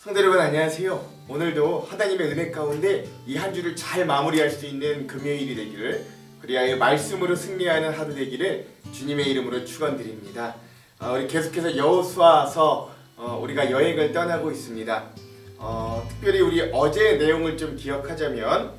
성도 여러분 안녕하세요. 오늘도 하나님의 은혜 가운데 이 한 주를 잘 마무리할 수 있는 금요일이 되기를, 그리하여 말씀으로 승리하는 하루 되기를 주님의 이름으로 축원드립니다. 우리 계속해서 여호수아서 우리가 여행을 떠나고 있습니다. 특별히 우리 어제 내용을 좀 기억하자면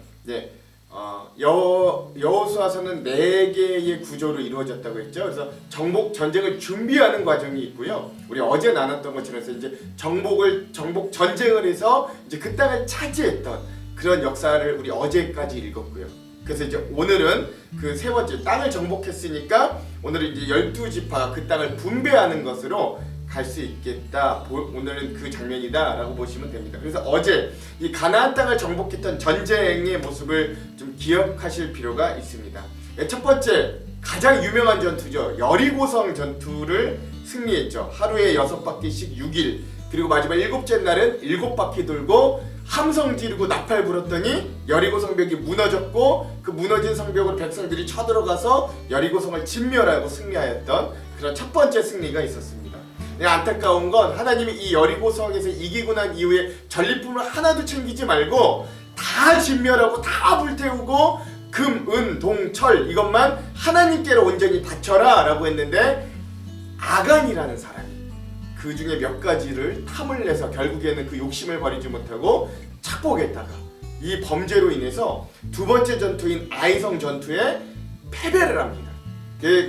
여호수아서는 4개의 구조로 이루어졌다고 했죠. 그래서 정복 전쟁을 준비하는 과정이 있고요. 우리 어제 나눴던 것처럼 이제 정복 전쟁을 해서 이제 그 땅을 차지했던 그런 역사를 우리 어제까지 읽었고요. 그래서 이제 오늘은 그 세 번째 땅을 정복했으니까 오늘은 이제 12지파가 그 땅을 분배하는 것으로 갈 수 있겠다. 오늘은 그 장면이다라고 보시면 됩니다. 그래서 어제 이 가나안 땅을 정복했던 전쟁의 모습을 좀 기억하실 필요가 있습니다. 첫 번째 가장 유명한 전투죠. 여리고성 전투를 승리했죠. 하루에 6바퀴씩 6일, 그리고 마지막 7째 날은 7바퀴 돌고 함성 지르고 나팔 불었더니 여리고 성벽이 무너졌고, 그 무너진 성벽으로 백성들이 쳐들어가서 여리고성을 진멸하고 승리하였던 그런 첫 번째 승리가 있었습니다. 안타까운 건 하나님이 이 여리고성에서 이기고 난 이후에 전리품을 하나도 챙기지 말고 다 진멸하고 다 불태우고 금, 은, 동, 철 이것만 하나님께로 온전히 바쳐라 라고 했는데, 아간이라는 사람이 그 중에 몇 가지를 탐을 내서 결국에는 그 욕심을 버리지 못하고 착복했다가 이 범죄로 인해서 두 번째 전투인 아이성 전투에 패배를 합니다.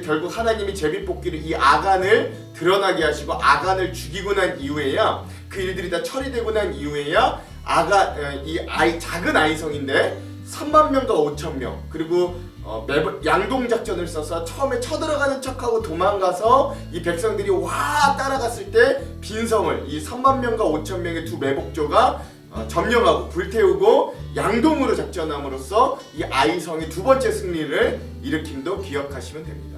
결국 하나님이 제비뽑기를 이 아간을 드러나게 하시고 아간을 죽이고 난 이후에야, 그 일들이 다 처리되고 난 이후에야 작은 아이성인데 3만 명과 5천 명, 그리고 매번 양동작전을 써서 처음에 쳐들어가는 척하고 도망가서 이 백성들이 와 따라갔을 때 빈성을 이 3만 명과 5천 명의 두 매복조가 점령하고 불태우고 양동으로 작전함으로써 이 아이성의 두 번째 승리를 일으킴도 기억하시면 됩니다.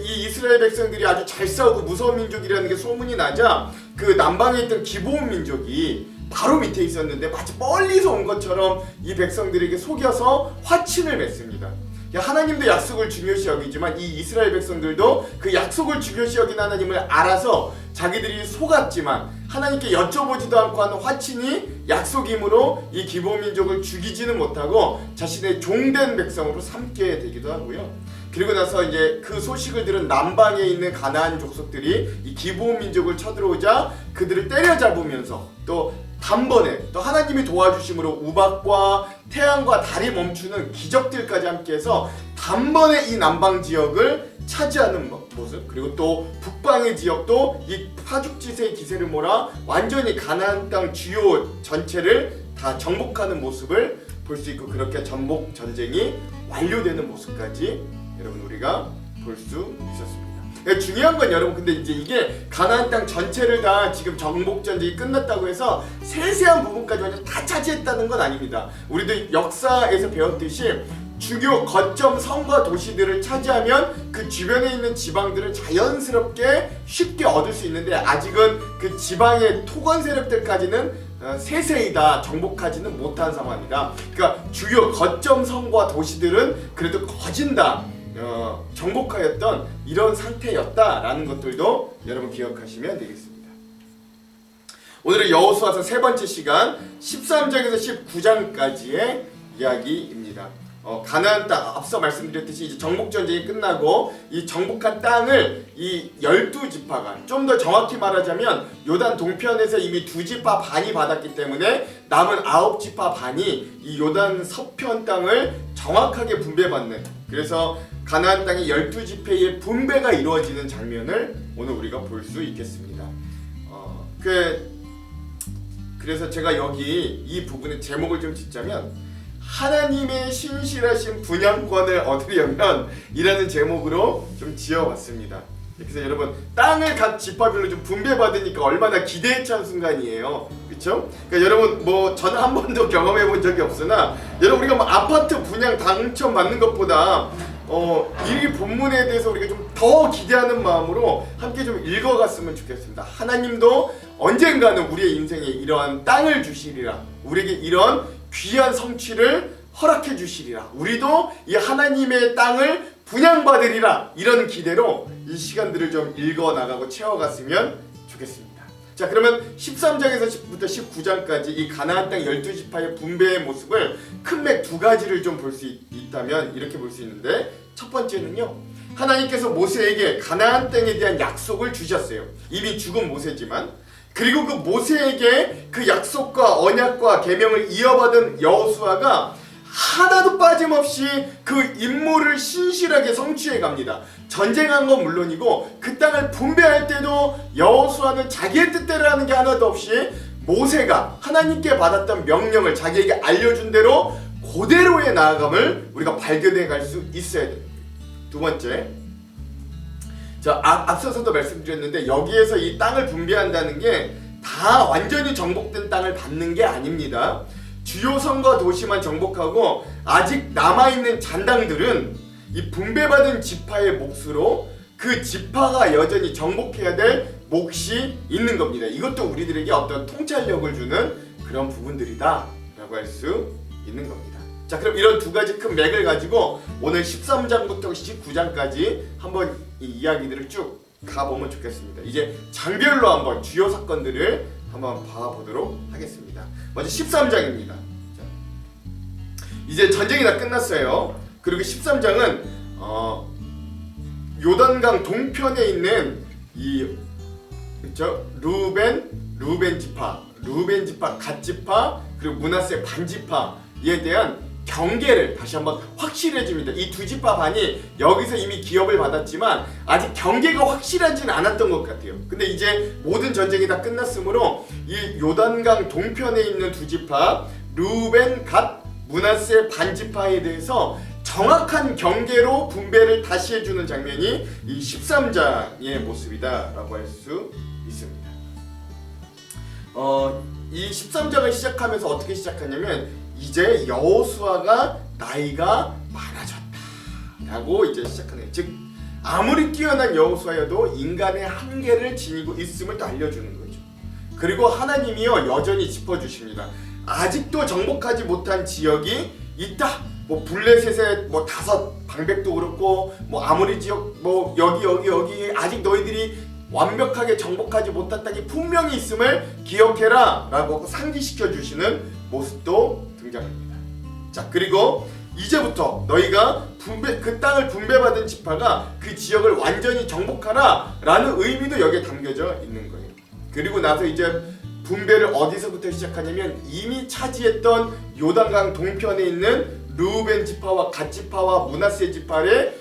이 이스라엘 백성들이 아주 잘 싸우고 무서운 민족이라는 게 소문이 나자 그 남방에 있던 기브온 민족이 바로 밑에 있었는데 마치 멀리서 온 것처럼 이 백성들에게 속여서 화친을 맺습니다. 하나님도 약속을 중요시 여기지만 이 이스라엘 백성들도 그 약속을 중요시 여긴 하나님을 알아서 자기들이 속았지만 하나님께 여쭤보지도 않고 하는 화친이 약속이므로 이 기브온 민족을 죽이지는 못하고 자신의 종된 백성으로 삼게 되기도 하고요. 그리고 나서 이제 그 소식을 들은 남방에 있는 가나안 족속들이 이 기브온 민족을 쳐들어오자 그들을 때려잡으면서 또 단번에 또 하나님이 도와주심으로 우박과 태양과 달이 멈추는 기적들까지 함께해서 단번에 이 남방 지역을 차지하는 모습, 그리고 또 북방의 지역도 이 파죽지세의 기세를 몰아 완전히 가나안 땅 주요 전체를 다 정복하는 모습을 볼 수 있고, 그렇게 전복 전쟁이 완료되는 모습까지 여러분 우리가 볼 수 있었습니다. 중요한 건 여러분, 근데 이제 이게 가나안 땅 전체를 다 지금 정복 전쟁이 끝났다고 해서 세세한 부분까지 완전 다 차지했다는 건 아닙니다. 우리도 역사에서 배웠듯이 주요 거점 성과 도시들을 차지하면 그 주변에 있는 지방들을 자연스럽게 쉽게 얻을 수 있는데, 아직은 그 지방의 토건 세력들까지는 세세히 다 정복하지는 못한 상황이다. 그러니까 주요 거점 성과 도시들은 그래도 거진 다 정복하였던 이런 상태였다라는 것들도 여러분 기억하시면 되겠습니다. 오늘은 여호수아서 세 번째 시간 13장에서 19장까지의 이야기입니다. 가나안 땅, 앞서 말씀드렸듯이 이제 정복 전쟁이 끝나고 이 정복한 땅을 이 12지파가, 좀 더 정확히 말하자면 요단 동편에서 이미 2지파 반이 받았기 때문에 남은 9지파 반이 이 요단 서편 땅을 정확하게 분배받는, 그래서 가나안 땅의 12지파의 분배가 이루어지는 장면을 오늘 우리가 볼 수 있겠습니다. 그래서 제가 여기 이 부분의 제목을 좀 짓자면 하나님의 신실하신 분양권을 얻으려면 이라는 제목으로 좀 지어봤습니다. 그래서 여러분, 땅을 각 지파별로 좀 분배받으니까 얼마나 기대에 찬 순간이에요. 그렇죠? 그러니까 여러분 저는 한 번도 경험해 본 적이 없으나, 여러분 우리가 아파트 분양 당첨 받는 것보다 이 본문에 대해서 우리가 좀 더 기대하는 마음으로 함께 좀 읽어갔으면 좋겠습니다. 하나님도 언젠가는 우리의 인생에 이러한 땅을 주시리라, 우리에게 이런 귀한 성취를 허락해 주시리라, 우리도 이 하나님의 땅을 분양받으리라, 이런 기대로 이 시간들을 좀 읽어나가고 채워갔으면 좋겠습니다. 자, 그러면 13장에서부터 19장까지 이 가나안 땅 12지파의 분배의 모습을 큰 맥 두 가지를 좀 볼 수 있다면 이렇게 볼 수 있는데, 첫 번째는요, 하나님께서 모세에게 가나안 땅에 대한 약속을 주셨어요. 이미 죽은 모세지만. 그리고 그 모세에게 그 약속과 언약과 계명을 이어받은 여호수아가 하나도 빠짐없이 그 임무를 신실하게 성취해 갑니다. 전쟁한 건 물론이고 그 땅을 분배할 때도 여호수아는 자기의 뜻대로 하는 게 하나도 없이 모세가 하나님께 받았던 명령을 자기에게 알려준 대로 그대로의 나아감을 우리가 발견해 갈 수 있어야 됩니다. 두 번째, 앞서서도 말씀드렸는데 여기에서 이 땅을 분배한다는 게 다 완전히 정복된 땅을 받는 게 아닙니다. 주요 성과 도시만 정복하고 아직 남아있는 잔당들은 이 분배받은 지파의 몫으로 그 지파가 여전히 정복해야 될 몫이 있는 겁니다. 이것도 우리들에게 어떤 통찰력을 주는 그런 부분들이다 라고 할 수 있는 겁니다. 자, 그럼 이런 두 가지 큰 맥을 가지고 오늘 13장부터 19장까지 한번 이 이야기들을 쭉 가보면 좋겠습니다. 이제 장별로 한번 주요 사건들을 한번 봐보도록 하겠습니다. 먼저 13장입니다. 자, 이제 전쟁이 다 끝났어요. 그리고 13장은 요단강 동편에 있는 이 루벤 지파, 갓 지파, 그리고 므낫세 반 지파에 대한 경계를 다시 한번 확실해집니다. 이 두 지파 반이 여기서 이미 기업을 받았지만 아직 경계가 확실하지는 않았던 것 같아요. 근데 이제 모든 전쟁이 다 끝났으므로 이 요단강 동편에 있는 두 지파, 루벤, 갓, 므낫세 반 지파에 대해서 정확한 경계로 분배를 다시 해주는 장면이 이 13장의 모습이다라고 할 수 있습니다. 이 13장을 시작하면서 어떻게 시작하냐면 이제 여호수아가 나이가 많아졌다라고 이제 시작하네요. 즉 아무리 뛰어난 여호수아여도 인간의 한계를 지니고 있음을 또 알려주는 거죠. 그리고 하나님이요 여전히 짚어주십니다. 아직도 정복하지 못한 지역이 있다. 뭐 블레셋의 뭐 5 방백도 그렇고 뭐 아모리 지역 뭐 여기 아직 너희들이 완벽하게 정복하지 못한 땅이 분명히 있음을 기억해라 라고 상기시켜 주시는 모습도 등장합니다. 자, 그리고 이제부터 너희가 그 땅을 분배받은 지파가 그 지역을 완전히 정복하라 라는 의미도 여기에 담겨져 있는 거예요. 그리고 나서 이제 분배를 어디서부터 시작하냐면 이미 차지했던 요단강 동편에 있는 르우벤 지파와 갓 지파와 므낫세 지파의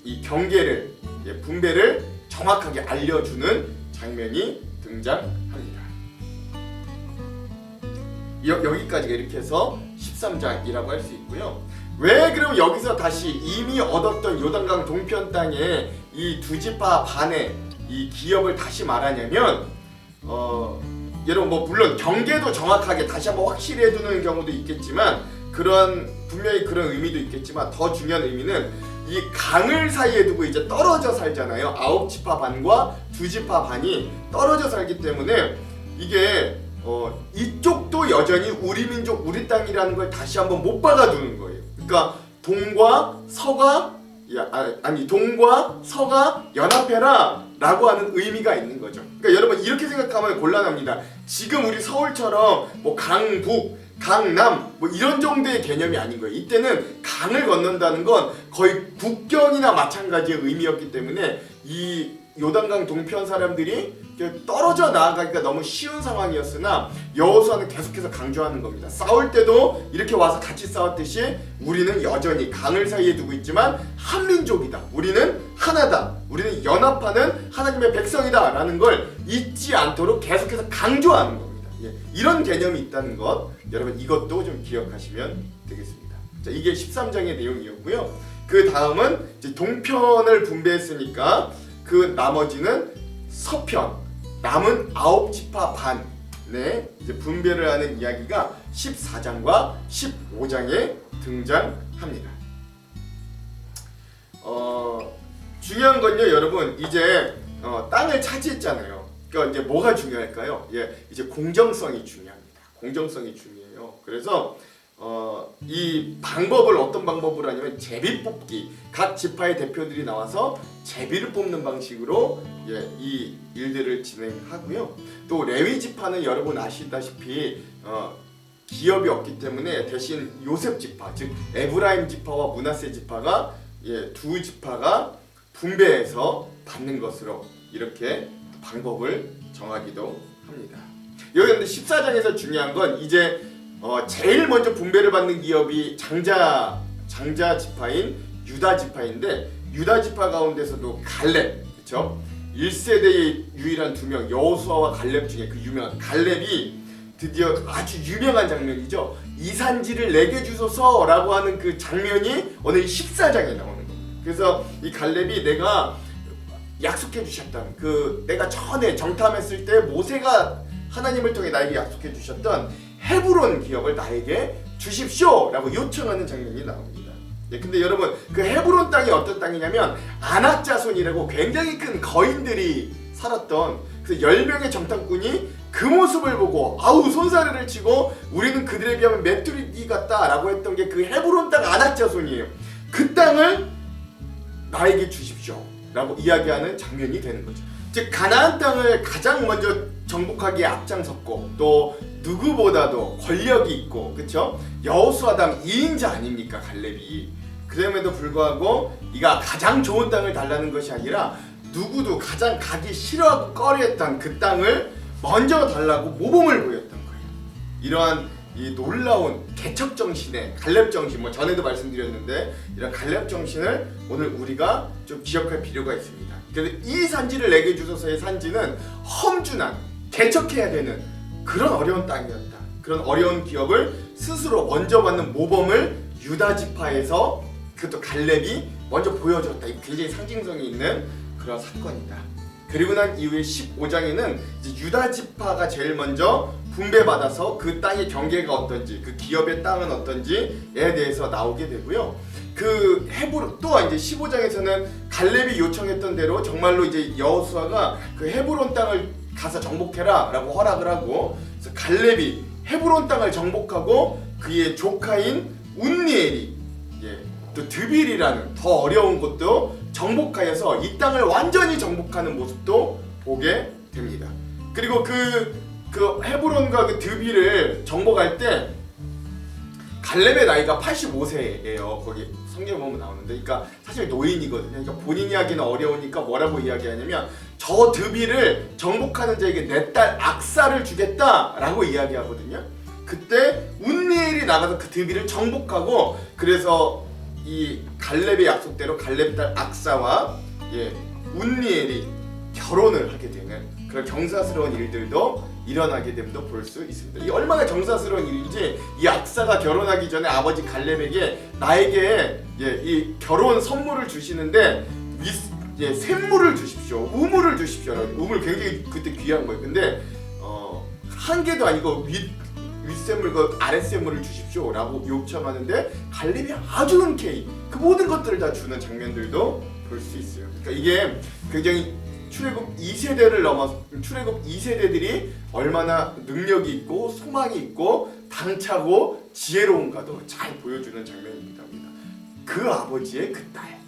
이 경계를 분배를 정확하게 알려주는 장면이 등장합니다. 여기까지가 이렇게 해서 13장이라고 할 수 있고요. 왜 그럼 여기서 다시 이미 얻었던 요단강 동편 땅에 이 두 지파 반의 이 기업을 다시 말하냐면 여러분 뭐 물론 경계도 정확하게 다시 한번 확실히 해두는 경우도 있겠지만 분명히 그런 의미도 있겠지만 더 중요한 의미는 이 강을 사이에 두고 이제 떨어져 살잖아요. 9지파 반과 2지파 반이 떨어져 살기 때문에 이게 이쪽도 여전히 우리 민족 우리 땅이라는 걸 다시 한번 못 박아두는 거예요. 그러니까 동과 서가 연합해라 라고 하는 의미가 있는 거죠. 그러니까 여러분 이렇게 생각하면 곤란합니다. 지금 우리 서울처럼 뭐 강북, 강남 뭐 이런 정도의 개념이 아닌 거예요. 이때는 강을 건넌다는 건 거의 국경이나 마찬가지의 의미였기 때문에 이 요단강 동편 사람들이 떨어져 나아가기가 너무 쉬운 상황이었으나 여호수아는 계속해서 강조하는 겁니다. 싸울 때도 이렇게 와서 같이 싸웠듯이 우리는 여전히 강을 사이에 두고 있지만 한민족이다. 우리는 하나다. 우리는 연합하는 하나님의 백성이다 라는 걸 잊지 않도록 계속해서 강조하는 겁니다. 이런 개념이 있다는 것 여러분 이것도 좀 기억하시면 되겠습니다. 자, 이게 13장의 내용이었고요. 그 다음은 이제 동편을 분배했으니까 그 나머지는 서편 남은 9지파 반에 이제 분배를 하는 이야기가 14장과 15장에 등장합니다. 중요한 건요, 여러분 이제 땅을 차지했잖아요. 그러니까 이제 뭐가 중요할까요? 이제 공정성이 중요합니다. 공정성이 중요해요. 그래서 이 방법을 어떤 방법으로 하냐면 제비 뽑기. 각 지파의 대표들이 나와서 제비를 뽑는 방식으로 이 일들을 진행하고요. 또 레위 지파는 여러분 아시다시피 기업이 없기 때문에 대신 요셉 지파, 즉 에브라임 지파와 므낫세 지파가 두 지파가 분배해서 받는 것으로 이렇게 방법을 정하기도 합니다. 여기 근데 14장에서 중요한 건 이제 제일 먼저 분배를 받는 기업이 장자 지파인 유다 지파인데, 유다 지파 가운데서도 갈렙, 그렇죠? 1세대의 유일한 두 명, 여호수아와 갈렙 중에 그 유명한 갈렙이 드디어 아주 유명한 장면이죠. 이 산지를 내게 주소서라고 하는 그 장면이 오늘 14장에 나오는 겁니다. 그래서 이 갈렙이 내가 약속해 주셨던 내가 전에 정탐했을 때 모세가 하나님을 통해 나에게 약속해 주셨던 헤브론 기업을 나에게 주십시오라고 요청하는 장면이 나옵니다. 근데 여러분 그 헤브론 땅이 어떤 땅이냐면 아낙 자손이라고 굉장히 큰 거인들이 살았던 그 10명의 정탐꾼이 그 모습을 보고 아우 손사래를 치고 우리는 그들에 비하면 메뚜기 같다라고 했던 게 그 헤브론 땅 아낙 자손이에요. 그 땅을 나에게 주십시오라고 이야기하는 장면이 되는 거죠. 즉 가나안 땅을 가장 먼저 정복하기에 앞장섰고 또 누구보다도 권력이 있고, 그렇죠? 여호수아당 2인자 아닙니까 갈렙이. 그럼에도 불구하고 이가 가장 좋은 땅을 달라는 것이 아니라 누구도 가장 가기 싫어하고 꺼려했던 그 땅을 먼저 달라고 모범을 보였던 거예요. 이러한 이 놀라운 개척 정신의 갈렙 정신, 전에도 말씀드렸는데 이런 갈렙 정신을 오늘 우리가 좀 기억할 필요가 있습니다. 그래서 이 산지를 내게 주소서의 산지는 험준한 개척해야 되는 그런 어려운 땅이었다. 그런 어려운 기업을 스스로 먼저 받는 모범을 유다 지파에서 그것도 갈렙이 먼저 보여줬다. 이 굉장히 상징성이 있는 그런 사건이다. 그리고 난 이후에 15장에는 이제 유다 지파가 제일 먼저 분배받아서 그 땅의 경계가 어떤지, 그 기업의 땅은 어떤지에 대해서 나오게 되고요. 그 헤브론 또 이제 15장에서는 갈렙이 요청했던 대로 정말로 이제 여호수아가 그 헤브론 땅을 가서 정복해라라고 허락을 하고, 그래서 갈렙이 헤브론 땅을 정복하고 그의 조카인 운니엘이 또 드빌이라는 더 어려운 곳도 정복하여서 이 땅을 완전히 정복하는 모습도 보게 됩니다. 그리고 그 헤브론과 그 드빌을 정복할 때 갈렙의 나이가 85세예요. 거기 성경에 보면 나오는데, 그러니까 사실 노인이거든요. 그러니까 본인이 하기는 어려우니까 뭐라고 이야기하냐면 저 드빌을 정복하는 자에게 내 딸 악사를 주겠다라고 이야기하거든요. 그때 운니엘이 나가서 그 드빌을 정복하고, 그래서 이 갈렙의 약속대로 갈렙 딸 악사와 운니엘이 결혼을 하게 되는 그런 경사스러운 일들도 일어나게 됨도 볼 수 있습니다. 이 얼마나 경사스러운 일인지, 이 악사가 결혼하기 전에 아버지 갈렙에게 나에게 이 결혼 선물을 주시는데 샘물을 주십시오, 우물을 주십시오. 우물 굉장히 그때 귀한 거예요. 근데 한 개도 아니고 윗샘물 아랫샘물을 주십시오라고 요청하는데 갈렙이 아주 흔쾌히 그 모든 것들을 다 주는 장면들도 볼 수 있어요. 그러니까 이게 굉장히 출애굽 2세대를 넘어서 출애굽 2세대들이 얼마나 능력이 있고 소망이 있고 당차고 지혜로운가도 잘 보여주는 장면입니다. 그 아버지의 그 딸,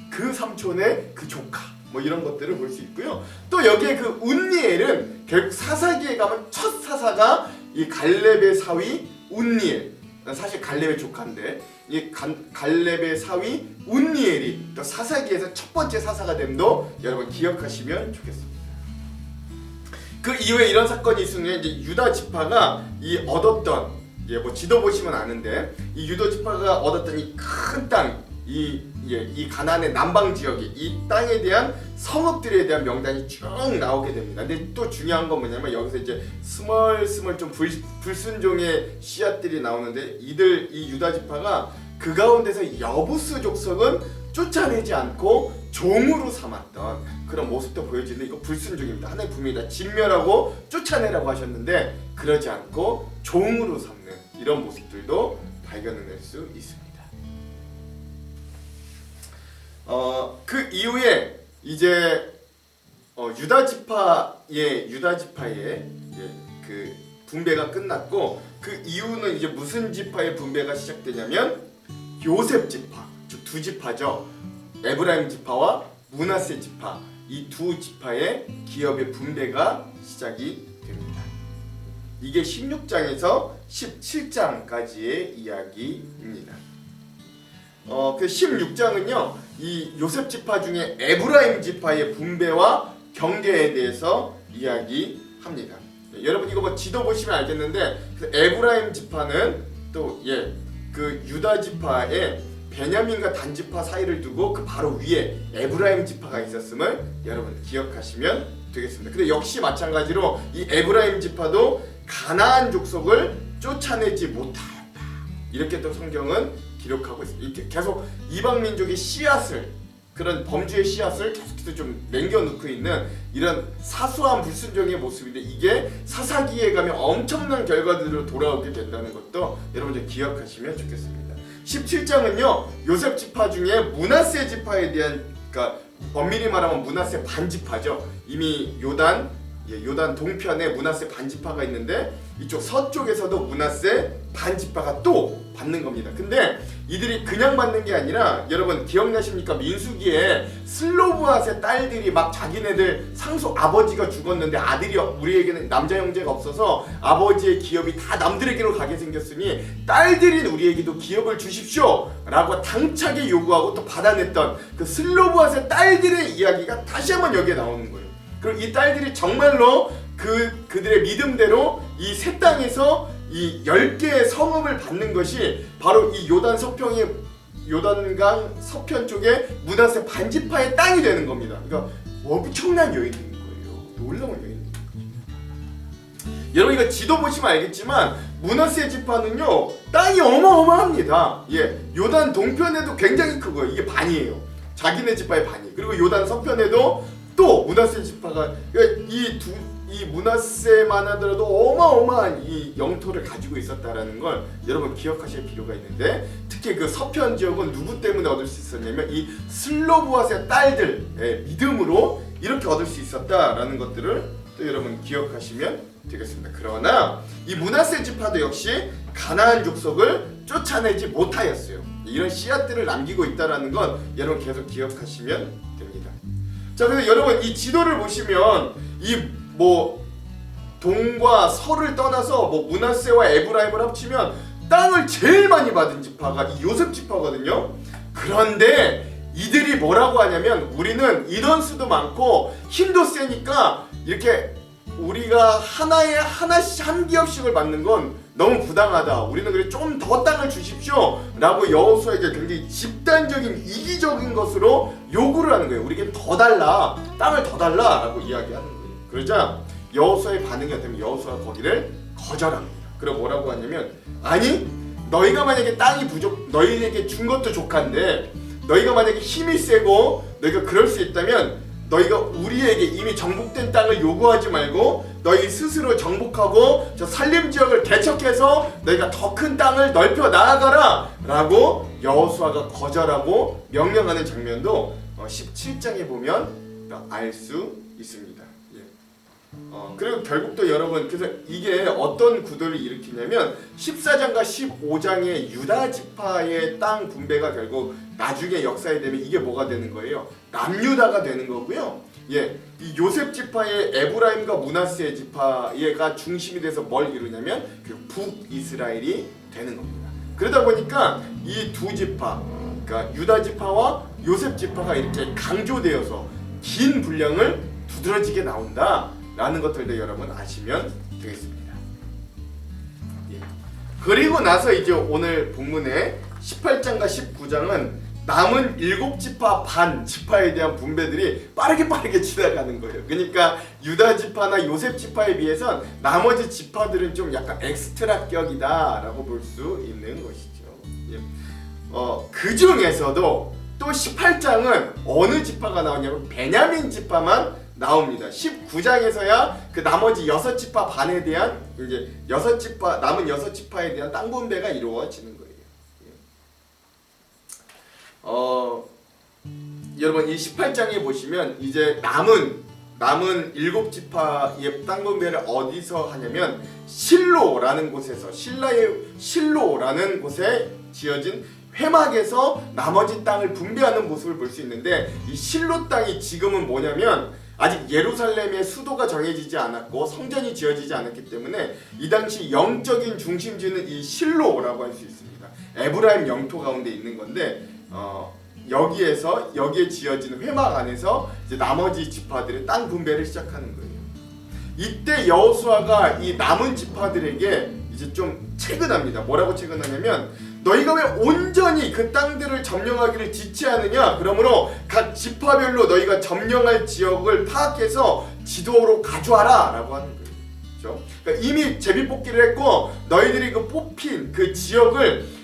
그 삼촌의 그 조카, 이런 것들을 볼 수 있고요. 또 여기에 그 운니엘은 결국 사사기에 가면 첫 사사가 이 갈렙의 사위 운니엘, 사실 갈렙의 조카인데 이 갈렙의 사위 운니엘이 또 사사기에서 첫 번째 사사가 됨도 여러분 기억하시면 좋겠습니다. 그 이후에 이런 사건이 있으면 이제 유다 지파가 이 얻었던 지도 보시면 아는데 이 유다 지파가 얻었던 이 큰 땅, 이 가나안의 남방 지역이 이 땅에 대한 성읍들에 대한 명단이 쭉 나오게 됩니다. 근데 또 중요한 건 뭐냐면 여기서 이제 스멀스멀 좀 불순종의 씨앗들이 나오는데 이 유다 지파가 그 가운데서 여부스 족속은 쫓아내지 않고 종으로 삼았던 그런 모습도 보여지는데 이거 불순종입니다. 하나님 분명히 다 진멸하고 쫓아내라고 하셨는데 그러지 않고 종으로 삼는 이런 모습들도 발견해낼 수 있습니다. 그 이후에 이제 유다 지파의 그 분배가 끝났고 그 이후는 이제 무슨 지파의 분배가 시작되냐면 요셉 지파, 즉 두 지파죠. 에브라임 지파와 므낫세 지파, 이 두 지파의 기업의 분배가 시작이 됩니다. 이게 16장에서 17장까지의 이야기입니다. 그 16장은요, 이 요셉 지파 중에 에브라임 지파의 분배와 경계에 대해서 이야기합니다. 여러분 이거 뭐 지도 보시면 알겠는데 그 에브라임 지파는 또 그 유다 지파의 베냐민과 단 지파 사이를 두고 그 바로 위에 에브라임 지파가 있었음을 여러분 기억하시면 되겠습니다. 근데 역시 마찬가지로 이 에브라임 지파도 가나안 족속을 쫓아내지 못하였다. 이렇게 또 성경은 기록하고 있습니다. 이렇게 계속 이방 민족의 씨앗을, 그런 범죄의 씨앗을 계속해서 좀 남겨놓고 있는 이런 사소한 불순종의 모습인데 이게 사사기에 가면 엄청난 결과들로 돌아오게 된다는 것도 여러분 좀 기억하시면 좋겠습니다. 17장은요 요셉 지파 중에 므낫세 지파에 대한, 그러니까 엄밀히 말하면 므낫세 반지파죠. 이미 요단 동편에 므낫세 반지파가 있는데 이쪽 서쪽에서도 므낫세 반지파가 또 받는 겁니다. 근데 이들이 그냥 받는 게 아니라 여러분 기억나십니까? 민수기에 슬로브앗의 딸들이 막 자기네들 상속 아버지가 죽었는데 아들이 우리에게는 남자 형제가 없어서 아버지의 기업이 다 남들에게로 가게 생겼으니 딸들인 우리에게도 기업을 주십시오 라고 당차게 요구하고 또 받아냈던 그 슬로브앗의 딸들의 이야기가 다시 한번 여기에 나오는 거예요. 그리고 이 딸들이 정말로 그들의 믿음대로 이 새 땅에서 이 10개의 성읍을 받는 것이 바로 이 요단강 서편 쪽에 므낫세 반지파의 땅이 되는 겁니다. 그러니까 엄청난 여인인 거예요. 놀라운 여인. 여러분 이거 지도 보시면 알겠지만 므낫세 지파는요 땅이 어마어마합니다. 요단 동편에도 굉장히 크고요. 이게 반이에요. 자기네 지파의 반이. 그리고 요단 서편에도 또 므낫세 지파가, 그러니까 이 므낫세만 하더라도 어마어마한 이 영토를 가지고 있었다라는 걸 여러분 기억하실 필요가 있는데, 특히 그 서편 지역은 누구 때문에 얻을 수 있었냐면 이 슬로브앗의 딸들의 믿음으로 이렇게 얻을 수 있었다라는 것들을 또 여러분 기억하시면 되겠습니다. 그러나 이 므낫세 지파도 역시 가나안 족속을 쫓아내지 못하였어요. 이런 씨앗들을 남기고 있다라는 건 여러분 계속 기억하시면 됩니다. 자, 그래서 여러분 이 지도를 보시면 이 동과 서를 떠나서 므낫세와 에브라임을 합치면 땅을 제일 많이 받은 지파가 이 요셉 지파거든요. 그런데 이들이 뭐라고 하냐면 우리는 인원수도 많고 힘도 세니까 이렇게 우리가 하나씩 한 기업씩을 받는 건 너무 부당하다. 우리는 그래 좀 더 땅을 주십시오 라고 여호수아에게 굉장히 집단적인 이기적인 것으로 요구를 하는 거예요. 우리에게 더 달라, 땅을 더 달라 라고 이야기하는 거예요. 그러자 여호수아의 반응이 어떻냐면 여호수아가 거기를 거절합니다. 그리고 뭐라고 하냐면, 아니 너희가 만약에 땅이 너희에게 준 것도 족한데 너희가 만약에 힘이 세고 너희가 그럴 수 있다면 너희가 우리에게 이미 정복된 땅을 요구하지 말고 너희 스스로 정복하고 저 산림 지역을 개척해서 너희가 더 큰 땅을 넓혀 나아가라 라고 여호수아가 거절하고 명령하는 장면도 17장에 보면 알 수 있습니다. 그리고 결국 또 여러분, 그래서 이게 어떤 구도를 일으키냐면 14장과 15장의 유다 지파의 땅 분배가 결국 나중에 역사에 되면 이게 뭐가 되는 거예요? 남유다가 되는 거고요. 이 요셉 지파의 에브라임과 므낫세 지파가 중심이 돼서 뭘 이루냐면 그 북이스라엘이 되는 겁니다. 그러다 보니까 이 두 지파, 그러니까 유다 지파와 요셉 지파가 이렇게 강조되어서 긴 분량을 두드러지게 나온다 라는 것들도 여러분 아시면 되겠습니다. 그리고 나서 이제 오늘 본문의 18장과 19장은 남은 7지파 반 지파에 대한 분배들이 빠르게 지나가는 거예요. 그러니까 유다 지파나 요셉 지파에 비해선 나머지 지파들은 좀 약간 엑스트라격이다 라고 볼 수 있는 것이죠. 그 중에서도 또 18장은 어느 지파가 나오냐면 베냐민 지파만 나옵니다. 19장에서야 그 나머지 6지파 반에 대한 이제 남은 6지파에 대한 땅 분배가 이루어지는 거예요. 여러분 이 18장에 보시면 이제 남은 남은 7지파의 땅 분배를 어디서 하냐면 실로라는 곳에서, 신라의 실로라는 곳에 지어진 회막에서 나머지 땅을 분배하는 모습을 볼 수 있는데, 이 실로 땅이 지금은 뭐냐면 아직 예루살렘의 수도가 정해지지 않았고 성전이 지어지지 않았기 때문에 이 당시 영적인 중심지는 이 실로라고 할 수 있습니다. 에브라임 영토 가운데 있는 건데, 여기에 지어진 회막 안에서 이제 나머지 지파들의 땅 분배를 시작하는 거예요. 이때 여호수아가 이 남은 지파들에게 이제 좀 체근합니다. 뭐라고 체근하냐면, 너희가 왜 온전히 그 땅들을 점령하기를 지체하느냐? 그러므로 각 지파별로 너희가 점령할 지역을 파악해서 지도로 가져와라 라고 하는 거예요. 그렇죠? 그러니까 이미 제비뽑기를 했고, 너희들이 그 뽑힌 그 지역을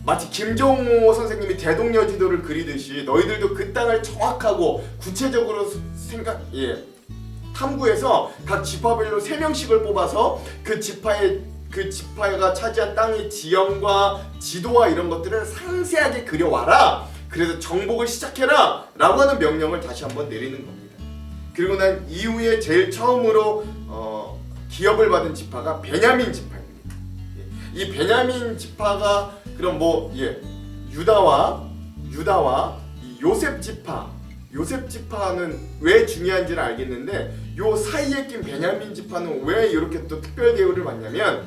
마치 김정호 선생님이 대동여지도를 그리듯이 너희들도 그 땅을 정확하고 구체적으로 탐구해서 각 지파별로 3명씩을 뽑아서 그 지파가 차지한 땅의 지형과 지도와 이런 것들을 상세하게 그려와라. 그래서 정복을 시작해라 라고 하는 명령을 다시 한번 내리는 겁니다. 그리고 난 이후에 제일 처음으로 기업을 받은 지파가 베냐민 지파입니다. 이 베냐민 지파가 그럼 유다와 이 요셉 지파는 왜 중요한지를 알겠는데, 요 사이에 낀 베냐민 지파는 왜 이렇게 또 특별 대우를 받냐면,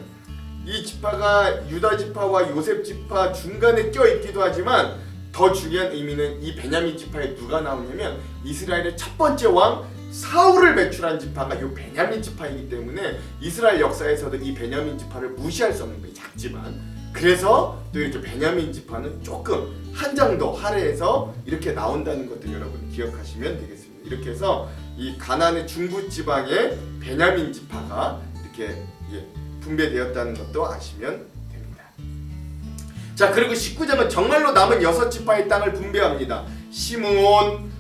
이 지파가 유다 지파와 요셉 지파 중간에 껴 있기도 하지만 더 중요한 의미는 이 베냐민 지파에 누가 나오냐면 이스라엘의 첫 번째 왕 사울을 배출한 지파가 요 베냐민 지파이기 때문에 이스라엘 역사에서도 이 베냐민 지파를 무시할 수 없는 거예요. 작지만. 그래서 또 이렇게 베냐민 지파는 조금 한 장 더 할애해서 이렇게 나온다는 것들 여러분 기억하시면 되겠습니다. 이렇게 해서 이 가나안의 중부 지방에 베냐민 지파가 이렇게 분배되었다는 것도 아시면 됩니다. 자, 그리고 19장은 정말로 남은 6지파의 땅을 분배합니다. 시므온,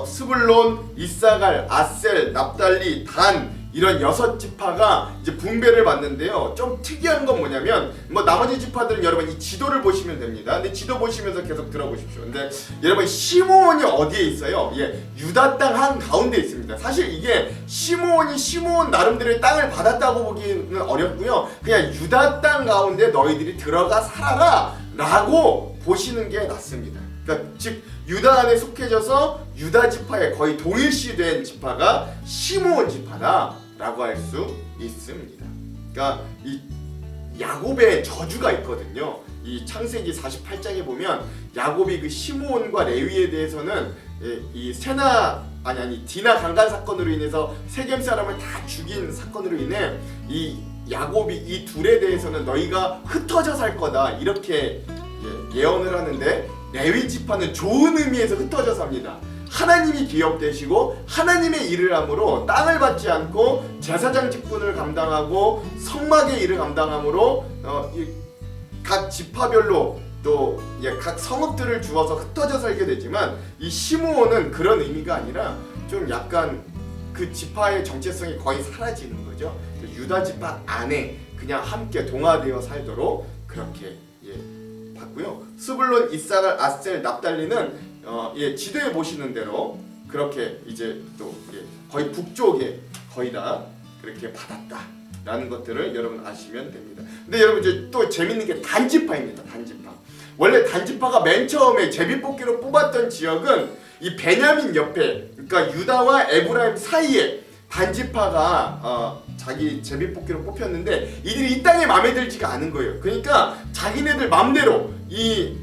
스불론, 이사갈, 아셀, 납달리, 단, 이런 6지파가 이제 분배를 받는데요. 좀 특이한 건 뭐냐면, 나머지 지파들은 여러분 이 지도를 보시면 됩니다. 근데 지도 보시면서 계속 들어보십시오. 근데 여러분 시므온이 어디에 있어요? 유다 땅 한 가운데 있습니다. 사실 이게 시므온 나름대로의 땅을 받았다고 보기는 어렵고요. 그냥 유다 땅 가운데 너희들이 들어가 살아라 라고 보시는 게 낫습니다. 그러니까 즉 유다 안에 속해져서 유다 지파에 거의 동일시된 지파가 시므온 지파다 라고 할 수 있습니다. 그러니까 이 야곱의 저주가 있거든요. 이 창세기 48장에 보면 야곱이 그 시므온과 레위에 대해서는 이 디나 강간 사건으로 인해서 세겜 사람을 다 죽인 사건으로 인해 이 야곱이 이 둘에 대해서는 너희가 흩어져 살 거다 이렇게 예언을 하는데, 레위 지파는 좋은 의미에서 흩어져 삽니다. 하나님이 기업되시고 하나님의 일을 함으로 땅을 받지 않고 제사장 직분을 감당하고 성막의 일을 감당함으로 각 지파별로 또 각 성읍들을 주어서 흩어져 살게 되지만, 이 시므온은 그런 의미가 아니라 좀 약간 그 지파의 정체성이 거의 사라지는 거죠. 유다 지파 안에 그냥 함께 동화되어 살도록 그렇게 봤고요. 스불론, 이사갈, 아셀, 납달리는 지도에 보시는 대로 그렇게 이제 또 거의 북쪽에 거의 다 그렇게 받았다라는 것들을 여러분 아시면 됩니다. 근데 여러분 이제 또 재밌는 게 단지파입니다. 단지파. 원래 단지파가 맨 처음에 제비뽑기로 뽑았던 지역은 이 베냐민 옆에, 그러니까 유다와 에브라임 사이에 단지파가 자기 제비뽑기로 뽑혔는데 이들이 이 땅에 마음에 들지가 않은 거예요. 그러니까 자기네들 맘대로 이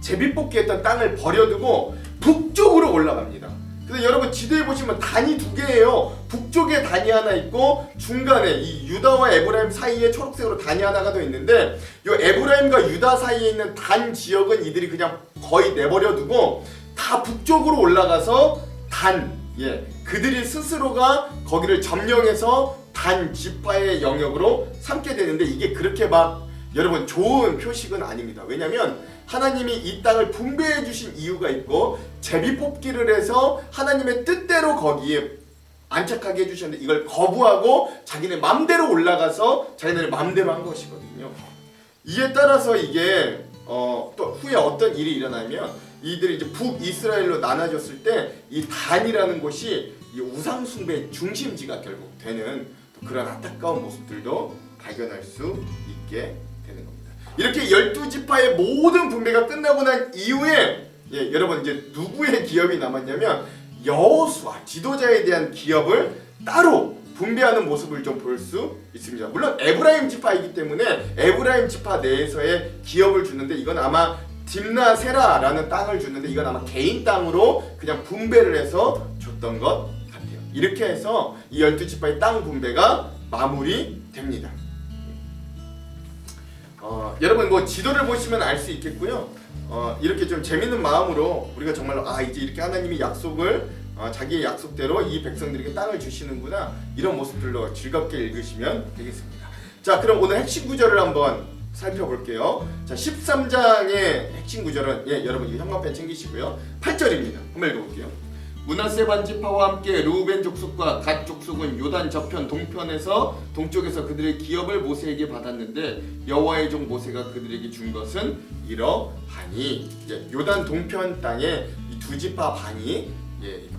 제비뽑기했던 땅을 버려두고 북쪽으로 올라갑니다. 그래서 여러분 지도에 보시면 단이 2개예요. 북쪽에 단이 하나 있고 중간에 이 유다와 에브라임 사이에 초록색으로 단이 하나가 더 있는데, 이 에브라임과 유다 사이에 있는 단 지역은 이들이 그냥 거의 내버려두고 다 북쪽으로 올라가서 그들이 스스로가 거기를 점령해서 단 지파의 영역으로 삼게 되는데, 이게 그렇게 막 여러분 좋은 표식은 아닙니다. 왜냐면 하나님이 이 땅을 분배해 주신 이유가 있고 제비뽑기를 해서 하나님의 뜻대로 거기에 안착하게 해주셨는데, 이걸 거부하고 자기네 맘대로 올라가서 자기네 맘대로 한 것이거든요. 이에 따라서 이게 또 후에 어떤 일이 일어나면 이들이 이제 북이스라엘로 나눠졌을 때 이 단이라는 곳이 이 우상 숭배의 중심지가 결국 되는 그런 안타까운 모습들도 발견할 수 있게 되는 겁니다. 이렇게 12지파의 모든 분배가 끝나고 난 이후에 여러분 이제 누구의 기업이 남았냐면 여호수아 지도자에 대한 기업을 따로 분배하는 모습을 좀 볼 수 있습니다. 물론 에브라임 지파이기 때문에 에브라임 지파 내에서의 기업을 주는데 이건 아마 딥나 세라라는 땅을 주는데 이건 아마 개인 땅으로 그냥 분배를 해서 줬던 것 같아요. 이렇게 해서 이 12지파의 땅 분배가 마무리됩니다. 여러분 뭐 지도를 보시면 알 수 있겠고요. 이렇게 좀 재밌는 마음으로 우리가 정말로 이제 이렇게 하나님이 약속을 자기의 약속대로 이 백성들에게 땅을 주시는구나 이런 모습들로 즐겁게 읽으시면 되겠습니다. 자, 그럼 오늘 핵심 구절을 한번 살펴볼게요. 자, 13장의 핵심 구절은 여러분 이거 형광펜 챙기시고요. 8절입니다. 한번 읽어볼게요. 므낫세 반지파와 함께 르우벤 족속과 갓 족속은 요단 저편 동편에서 동쪽에서 그들의 기업을 모세에게 받았는데 여호와의 종 모세가 그들에게 준 것은 이러하니 요단 동편 땅에 이 두 지파 반이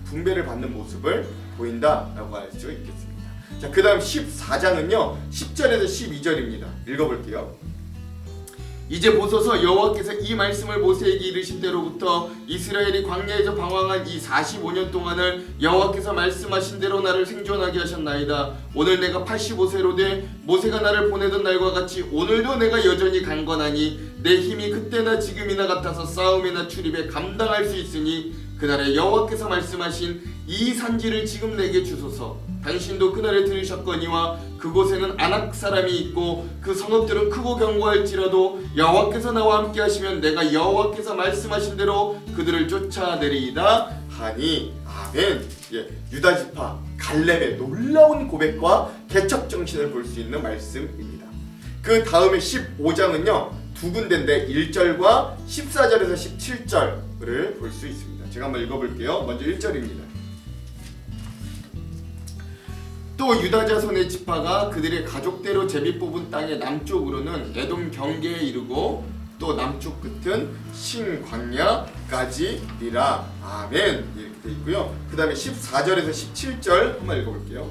분배를 받는 모습을 보인다라고 할 수 있겠습니다. 자, 그다음 14장은요 10절에서 12절입니다. 읽어볼게요. 이제 보소서 여호와께서 이 말씀을 모세에게 이르신 때로부터 이스라엘이 광야에서 방황한 이 45년 동안을 여호와께서 말씀하신 대로 나를 생존하게 하셨나이다. 오늘 내가 85세로 돼 모세가 나를 보내던 날과 같이 오늘도 내가 여전히 강건하니 내 힘이 그때나 지금이나 같아서 싸움이나 출입에 감당할 수 있으니 그날에 여호와께서 말씀하신 이 산지를 지금 내게 주소서. 당신도 그날에 들으셨거니와 그곳에는 아낙 사람이 있고 그 성읍들은 크고 견고할지라도 여호와께서 나와 함께 하시면 내가 여호와께서 말씀하신 대로 그들을 쫓아내리이다 하니 아멘. 유다 지파 갈렙의 놀라운 고백과 개척 정신을 볼 수 있는 말씀입니다. 그 다음에 15장은요 두 군데인데 1절과 14절에서 17절을 볼 수 있습니다. 제가 한번 읽어볼게요. 먼저 1절입니다. 또 유다 자손의 지파가 그들의 가족대로 제비 뽑은 땅의 남쪽으로는 에돔 경계에 이르고 또 남쪽 끝은 신광야까지니라. 아멘. 이렇게 되어 있고요. 그 다음에 14절에서 17절 한번 읽어볼게요.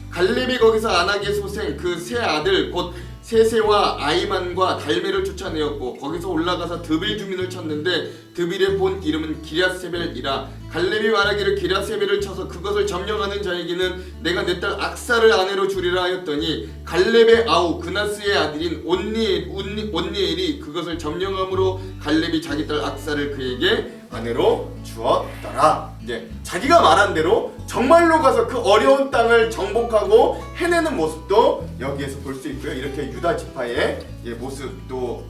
갈렙이 거기서 아낙의 소생 그 세 아들 곧 세세와 아이만과 달메를 쫓아내었고 거기서 올라가서 드빌 주민을 쳤는데 드빌의 본 이름은 기럇세벨이라. 갈렙이 말하기를 기럇세벨을 쳐서 그것을 점령하는 자에게는 내가 내 딸 악사를 아내로 주리라 하였더니 갈렙의 아우 그나스의 아들인 온니엘이 그것을 점령함으로 갈렙이 자기 딸 악사를 그에게 아내로 주었더라. 자기가 말한 대로 정말로 가서 그 어려운 땅을 정복하고 해내는 모습도 여기에서 볼 수 있고요. 이렇게 유다 지파의 모습도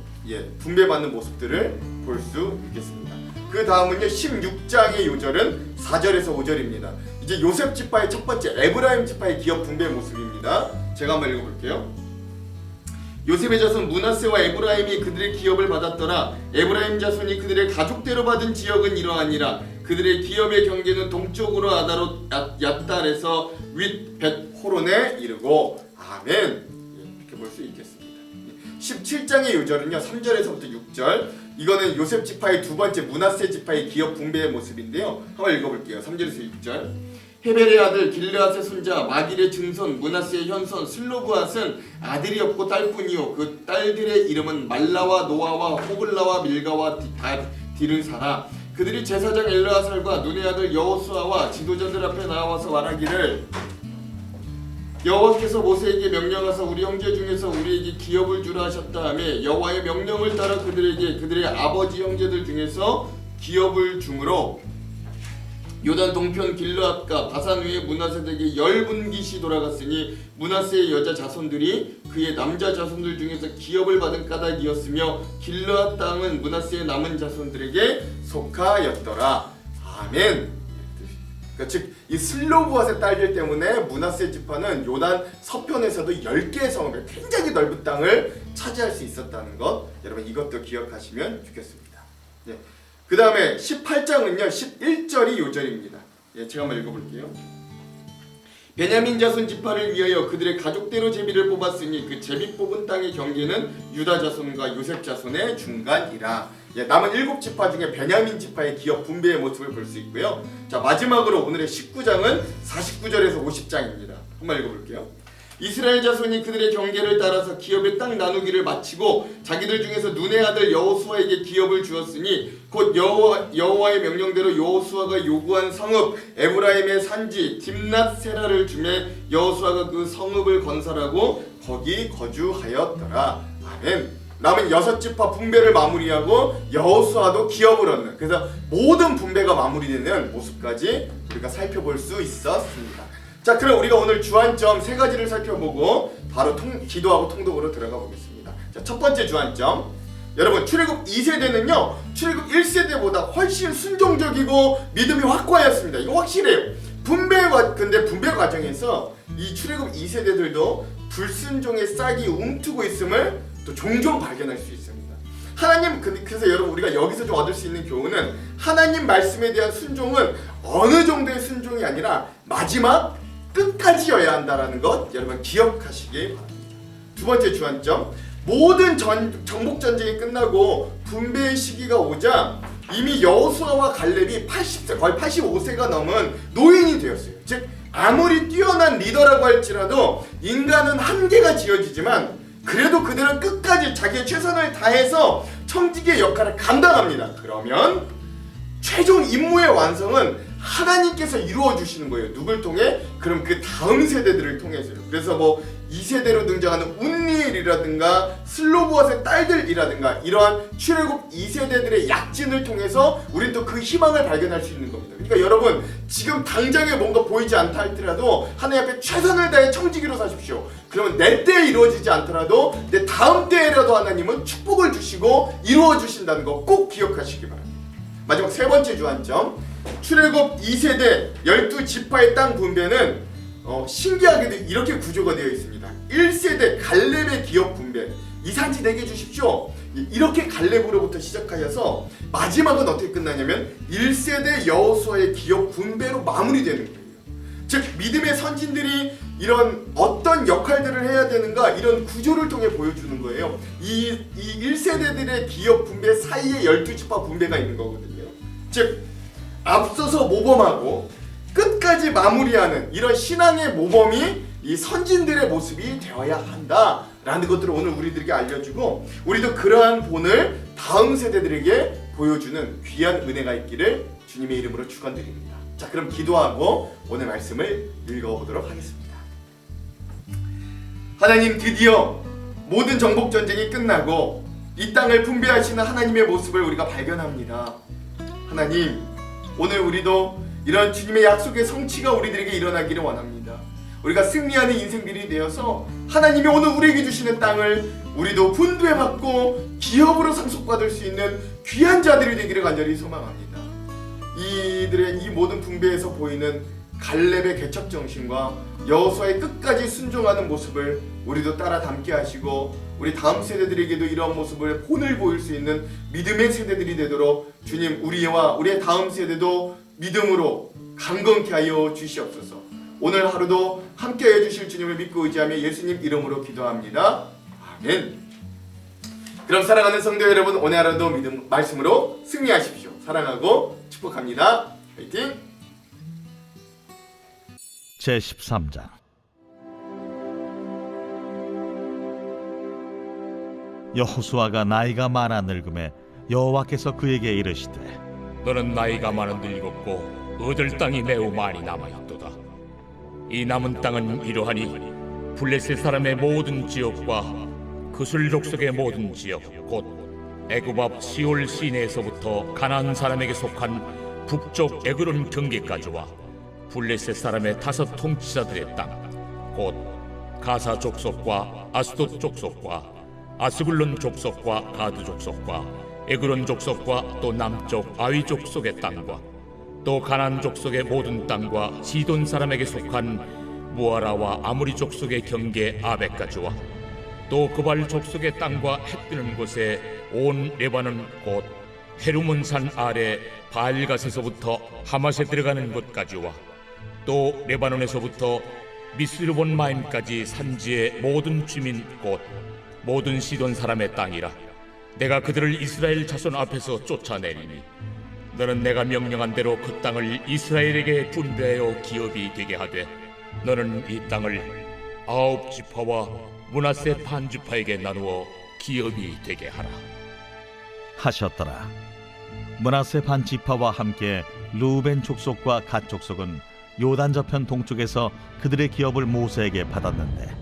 분배받는 모습들을 볼 수 있겠습니다. 그 다음은요 16장의 요절은 4절에서 5절입니다. 이제 요셉 지파의 첫 번째 에브라임 지파의 기업 분배 모습입니다. 제가 한번 읽어볼게요. 요셉의 자손 므낫세와 에브라임이 그들의 기업을 받았더라. 에브라임 자손이 그들의 가족대로 받은 지역은 이러하니라. 그들의 기업의 경계는 동쪽으로 아다롯 얏달에서 윗 벳호론에 이르고 아멘. 이렇게 볼 수 있겠습니다. 17장의 요절은요 3절에서부터 6절. 이거는 요셉 지파의 두 번째 므낫세 지파의 기업 분배의 모습인데요. 한번 읽어볼게요. 3절에서 6절. 헤벨의 아들 길르앗의 손자 마길의 증손 므낫세의 현손 슬로브앗은 아들이 없고 딸뿐이요 그 딸들의 이름은 말라와 노아와 호글라와 밀가와 디르사라. 그들이 제사장 엘르아살과 눈의 아들 여호수아와 지도자들 앞에 나와서 말하기를 여호와께서 모세에게 명령하사 우리 형제 중에서 우리에게 기업을 주라 하셨다 하며 여호와의 명령을 따라 그들에게 그들의 아버지 형제들 중에서 기업을 주므로 요단 동편 길르앗과 바산 위에 므낫세에게 10분깃이 돌아갔으니 므낫세의 여자 자손들이 그의 남자 자손들 중에서 기업을 받은 까닭이었으며 길르앗 땅은 므낫세의 남은 자손들에게 속하였더라. 아멘. 즉 이 슬로브앗의 딸들 때문에 므낫세 지파는 요단 서편에서도 10개의 성읍, 굉장히 넓은 땅을 차지할 수 있었다는 것, 여러분 이것도 기억하시면 좋겠습니다. 그 다음에 18장은요 11절이 요절입니다. 제가 한번 읽어볼게요. 베냐민 자손 지파를 위하여 그들의 가족대로 제비를 뽑았으니 그 제비 뽑은 땅의 경계는 유다 자손과 요셉 자손의 중간이라. 남은 7지파 중에 베냐민 지파의 기업 분배의 모습을 볼 수 있고요. 자, 마지막으로 오늘의 19장은 49절에서 50장입니다. 한번 읽어볼게요. 이스라엘 자손이 그들의 경계를 따라서 기업의 땅 나누기를 마치고 자기들 중에서 눈의 아들 여호수아에게 기업을 주었으니 곧 여호와의 명령대로 여호수아가 요구한 성읍 에브라임의 산지 딥낫세라를 주매 여호수아가 그 성읍을 건설하고 거기 거주하였더라. 아멘. 남은 6지파 분배를 마무리하고 여호수아도 기업을 얻는, 그래서 모든 분배가 마무리되는 모습까지 우리가 살펴볼 수 있었습니다. 자, 그럼 우리가 오늘 주안점 3가지를 살펴보고 바로 기도하고 통독으로 들어가 보겠습니다. 자, 첫 번째 주안점, 여러분 출애굽 2세대는요 출애굽 1세대보다 훨씬 순종적이고 믿음이 확고하였습니다. 이거 확실해요. 근데 분배 과정에서 이 출애굽 2세대들도 불순종의 싹이 움트고 있음을 또 종종 발견할 수 있습니다. 그래서 여러분 우리가 여기서 좀 얻을 수 있는 교훈은, 하나님 말씀에 대한 순종은 어느 정도의 순종이 아니라 마지막 끝까지여야 한다라는 것 여러분 기억하시기 바랍니다. 두 번째 주안점, 모든 정복 전쟁이 끝나고 분배의 시기가 오자 이미 여호수아와 갈렙이 80세, 거의 85세가 넘은 노인이 되었어요. 즉 아무리 뛰어난 리더라고 할지라도 인간은 한계가 지어지지만 그래도 그들은 끝까지 자기의 최선을 다해서 청지기의 역할을 감당합니다. 그러면 최종 임무의 완성은 하나님께서 이루어 주시는 거예요. 누굴 통해? 그럼 그 다음 세대들을 통해서요. 그래서 뭐 2세대로 등장하는 운니엘이라든가 슬로보앗의 딸들이라든가 이러한 출애굽 2세대들의 약진을 통해서 우리는 또 그 희망을 발견할 수 있는 겁니다. 그러니까 여러분 지금 당장에 뭔가 보이지 않다 할지라도 하나님 앞에 최선을 다해 청지기로 사십시오. 그러면 내 때에 이루어지지 않더라도 내 다음 때에라도 하나님은 축복을 주시고 이루어 주신다는 거 꼭 기억하시기 바랍니다. 마지막 세 번째 주안점, 출애굽 2세대 12지파의 땅 분배는 신기하게도 이렇게 구조가 되어 있습니다. 1세대 갈렙의 기업 분배, 이 산지 내게 주십시오. 이렇게 갈렙으로부터 시작하여서 마지막은 어떻게 끝나냐면 1세대 여호수아의 기업 분배로 마무리되는 거예요. 즉 믿음의 선진들이 이런 어떤 역할들을 해야 되는가, 이런 구조를 통해 보여주는 거예요. 이 1세대들의 기업 분배 사이에 12지파 분배가 있는 거거든요. 즉 앞서서 모범하고 끝까지 마무리하는 이런 신앙의 모범이 이 선진들의 모습이 되어야 한다라는 것들을 오늘 우리들에게 알려주고, 우리도 그러한 본을 다음 세대들에게 보여주는 귀한 은혜가 있기를 주님의 이름으로 축원드립니다. 자, 그럼 기도하고 오늘 말씀을 읽어보도록 하겠습니다. 하나님, 드디어 모든 정복 전쟁이 끝나고 이 땅을 분배하시는 하나님의 모습을 우리가 발견합니다. 하나님, 오늘 우리도 이런 주님의 약속의 성취가 우리들에게 일어나기를 원합니다. 우리가 승리하는 인생들이 되어서 하나님이 오늘 우리에게 주시는 땅을 우리도 분배받고 기업으로 상속받을 수 있는 귀한 자들이 되기를 간절히 소망합니다. 이들의 이 모든 분배에서 보이는 갈렙의 개척 정신과 여호수아의 끝까지 순종하는 모습을 우리도 따라 담게 하시고, 우리 다음 세대들에게도 이런 모습을 본을 보일 수 있는 믿음의 세대들이 되도록 주님, 우리와 우리의 다음 세대도 믿음으로 강건케 하여 주시옵소서. 오늘 하루도 함께해 주실 주님을 믿고 의지하며 예수님 이름으로 기도합니다. 아멘. 그럼 사랑하는 성도 여러분, 오늘 하루도 믿음 말씀으로 승리하십시오. 사랑하고 축복합니다. 화이팅! 제13장. 여호수아가 나이가 많아 늙음에 여호와께서 그에게 이르시되, 너는 나이가 많아 늙었고 얻을 땅이 매우 많이 남아있도다. 이 남은 땅은 이러하니 블레셋 사람의 모든 지역과 그술 족속의 모든 지역, 곧 애굽 앞 시올 시내에서부터 가나안 사람에게 속한 북쪽 에그론 경계까지와 블레셋 사람의 5 통치자들의 땅, 곧 가사 족속과 아스돗 족속과 아스글론 족속과 가드 족속과 에그론 족속과 또 남쪽 아위 족속의 땅과 또 가나안 족속의 모든 땅과 시돈 사람에게 속한 무아라와 아무리 족속의 경계 아벡까지와 또 그발 족속의 땅과 해 뜨는 곳에 온 레바논 곧 헤르몬산 아래 바알갓에서부터 하맛에 들어가는 곳까지와 또 레바논에서부터 미스르본 마임까지 산지의 모든 주민 곧 모든 시돈 사람의 땅이라. 내가 그들을 이스라엘 자손 앞에서 쫓아내리니 너는 내가 명령한 대로 그 땅을 이스라엘에게 분배하여 기업이 되게 하되 너는 이 땅을 9지파와 므낫세 반지파에게 나누어 기업이 되게 하라 하셨더라. 므낫세 반지파와 함께 르우벤 족속과 갓 족속은 요단 저편 동쪽에서 그들의 기업을 모세에게 받았는데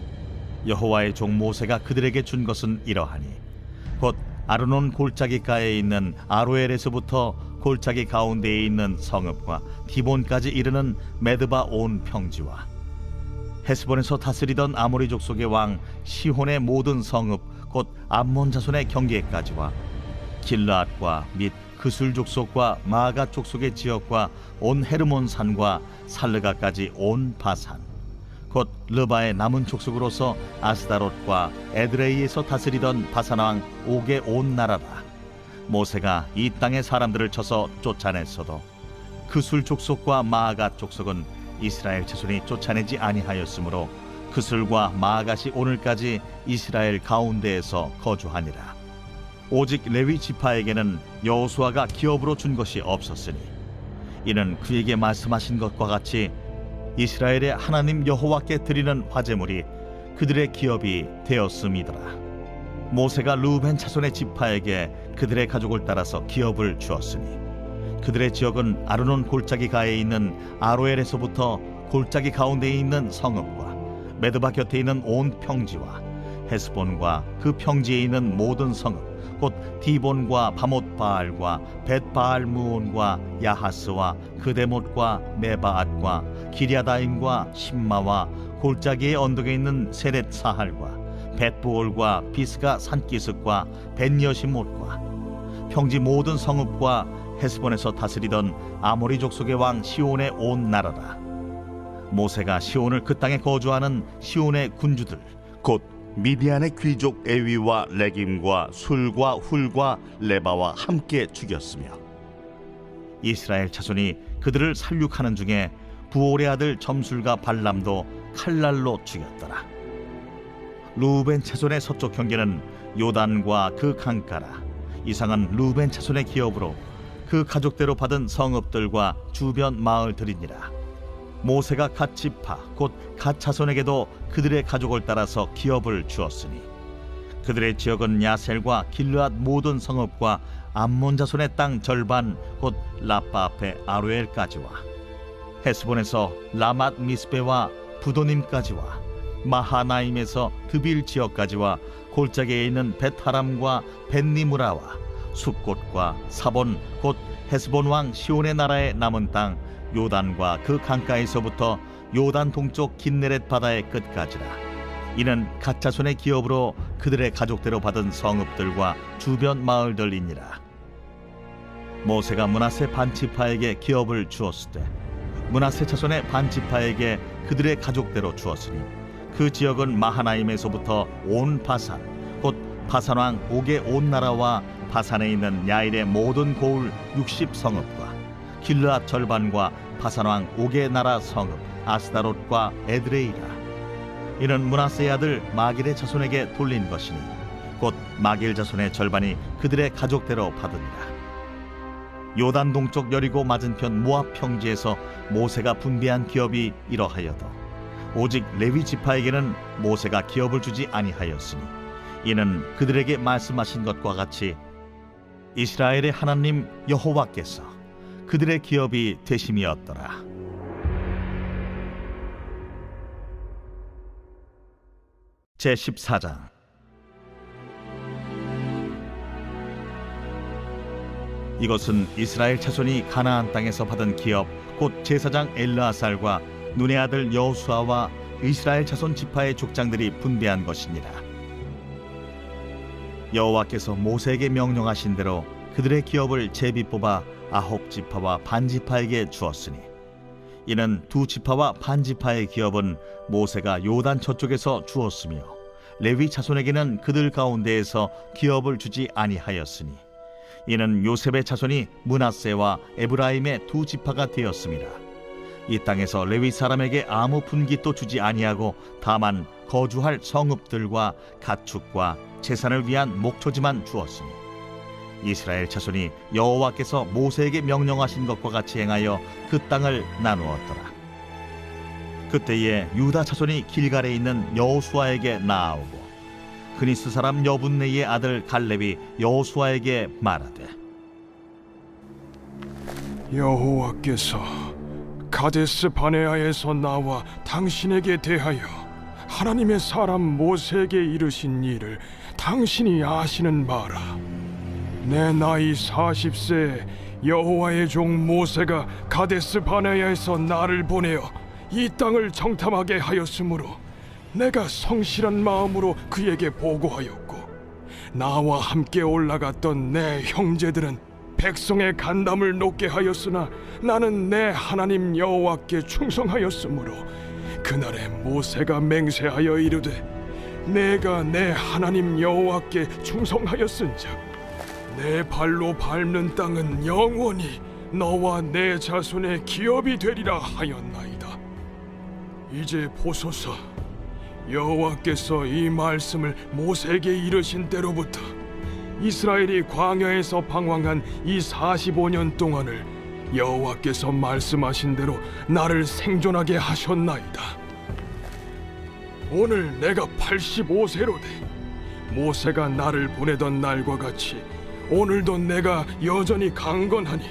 여호와의 종 모세가 그들에게 준 것은 이러하니 곧 아르논 골짜기가에 있는 아로엘에서부터 골짜기 가운데에 있는 성읍과 디본까지 이르는 메드바 온 평지와 헤스본에서 다스리던 아모리 족속의 왕 시혼의 모든 성읍 곧 암몬 자손의 경계까지와 길르앗과 및 그술 족속과 마가 족속의 지역과 온 헤르몬 산과 살르가까지 온 바산 곧 르바의 남은 족속으로서 아스다롯과 에드레이에서 다스리던 바산 왕 옥의 온 나라라. 모세가 이 땅의 사람들을 쳐서 쫓아냈어도 그술 족속과 마가 족속은 이스라엘 자손이 쫓아내지 아니하였으므로 그술과 마갓이 오늘까지 이스라엘 가운데에서 거주하니라. 오직 레위 지파에게는 여호수아가 기업으로 준 것이 없었으니 이는 그에게 말씀하신 것과 같이 이스라엘의 하나님 여호와께 드리는 화제물이 그들의 기업이 되었음이더라. 모세가 르우벤 자손의 지파에게 그들의 가족을 따라서 기업을 주었으니 그들의 지역은 아르논 골짜기 가에 있는 아로엘에서부터 골짜기 가운데에 있는 성읍과 메드바 곁에 있는 온 평지와 헤스본과 그 평지에 있는 모든 성읍 곧 디본과 바못 바알과 벳바알 무온과 야하스와 그데못과 메바앗과 기랴다임과 심마와 골짜기의 언덕에 있는 세렛 사할과 벳부올과 비스가 산기슭과 벳여시못과 평지 모든 성읍과 헤스본에서 다스리던 아모리 족속의 왕 시온의 온 나라라. 모세가 시온을 그 땅에 거주하는 시온의 군주들 곧 미디안의 귀족 에위와 레김과 술과 훌과 레바와 함께 죽였으며 이스라엘 자손이 그들을 살육하는 중에 부올의 아들 점술과 발람도 칼날로 죽였더라. 르우벤 자손의 서쪽 경계는 요단과 그 강가라. 이상은 르우벤 자손의 기업으로 그 가족대로 받은 성읍들과 주변 마을들이니라. 모세가 갓 지파 곧 갓 자손에게도 그들의 가족을 따라서 기업을 주었으니 그들의 지역은 야셀과 길르앗 모든 성읍과 암몬 자손의 땅 절반 곧 라빠 앞에 아로엘까지와 헤스본에서 라맛 미스베와 부도님까지와 마하나임에서 드빌 지역까지와 골짜기에 있는 벳하람과 벳니무라와 숫곳과 사본 곧 헤스본 왕 시온의 나라의 남은 땅 요단과 그 강가에서부터 요단 동쪽 긴네렛 바다의 끝까지라. 이는 갓 자손의 기업으로 그들의 가족대로 받은 성읍들과 주변 마을들이니라. 모세가 므낫세 반지파에게 기업을 주었을 때 므낫세 자손의 반지파에게 그들의 가족대로 주었으니 그 지역은 마하나임에서부터 온 바산 곧 바산 왕 옥의 온 나라와 바산에 있는 야일의 모든 고을 60성읍과 길르앗 절반과 바산 왕 옥의 나라 성읍 아스다롯과 에드레이라. 이는 므낫세의 아들 마길의 자손에게 돌린 것이니 곧 마길 자손의 절반이 그들의 가족대로 받으니라. 요단 동쪽 여리고 맞은편 모압 평지에서 모세가 분배한 기업이 이러하여도 오직 레위 지파에게는 모세가 기업을 주지 아니하였으니 이는 그들에게 말씀하신 것과 같이 이스라엘의 하나님 여호와께서 그들의 기업이 되심이었더라. 제14장. 이것은 이스라엘 자손이 가나안 땅에서 받은 기업 곧 제사장 엘르아살과 눈의 아들 여호수아와 이스라엘 자손 지파의 족장들이 분배한 것이니라. 여호와께서 모세에게 명령하신 대로 그들의 기업을 제비 뽑아 9지파와 반지파에게 주었으니 이는 2지파와 반지파의 기업은 모세가 요단 저쪽에서 주었으며 레위 자손에게는 그들 가운데에서 기업을 주지 아니하였으니 이는 요셉의 자손이 므낫세와 에브라임의 2지파가 되었음이라. 이 땅에서 레위 사람에게 아무 분깃도 주지 아니하고 다만 거주할 성읍들과 가축과 재산을 위한 목초지만 주었으니 이스라엘 자손이 여호와께서 모세에게 명령하신 것과 같이 행하여 그 땅을 나누었더라. 그때에 유다 자손이 길갈에 있는 여호수아에게 나아오고 그니스 사람 여분네의 아들 갈렙이 여호수아에게 말하되 여호와께서 가데스 바네아에서 나와 당신에게 대하여 하나님의 사람 모세에게 이르신 일을 당신이 아시는 바라. 내 나이 40세에 여호와의 종 모세가 가데스 바네아에서 나를 보내어 이 땅을 정탐하게 하였으므로 내가 성실한 마음으로 그에게 보고하였고 나와 함께 올라갔던 내 형제들은 백성의 간담을 높게 하였으나 나는 내 하나님 여호와께 충성하였으므로 그날에 모세가 맹세하여 이르되 내가 내 하나님 여호와께 충성하였은즉 내 발로 밟는 땅은 영원히 너와 내 자손의 기업이 되리라 하였나이다. 이제 보소서, 여호와께서 이 말씀을 모세에게 이르신 때로부터 이스라엘이 광야에서 방황한 이 45년 동안을 여호와께서 말씀하신 대로 나를 생존하게 하셨나이다. 오늘 내가 85세로되 모세가 나를 보내던 날과 같이 오늘도 내가 여전히 강건하니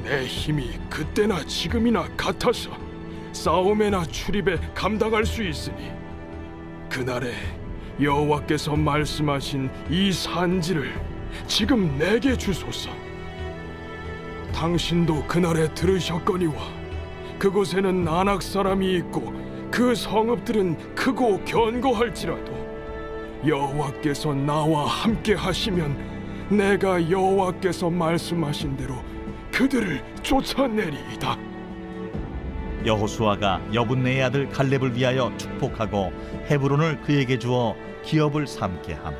내 힘이 그때나 지금이나 같아서 싸움에나 출입에 감당할 수 있으니 그날에 여호와께서 말씀하신 이 산지를 지금 내게 주소서. 당신도 그날에 들으셨거니와 그곳에는 아낙 사람이 있고 그 성읍들은 크고 견고할지라도 여호와께서 나와 함께 하시면 내가 여호와께서 말씀하신 대로 그들을 쫓아내리이다. 여호수아가 여분네의 아들 갈렙을 위하여 축복하고 헤브론을 그에게 주어 기업을 삼게 하며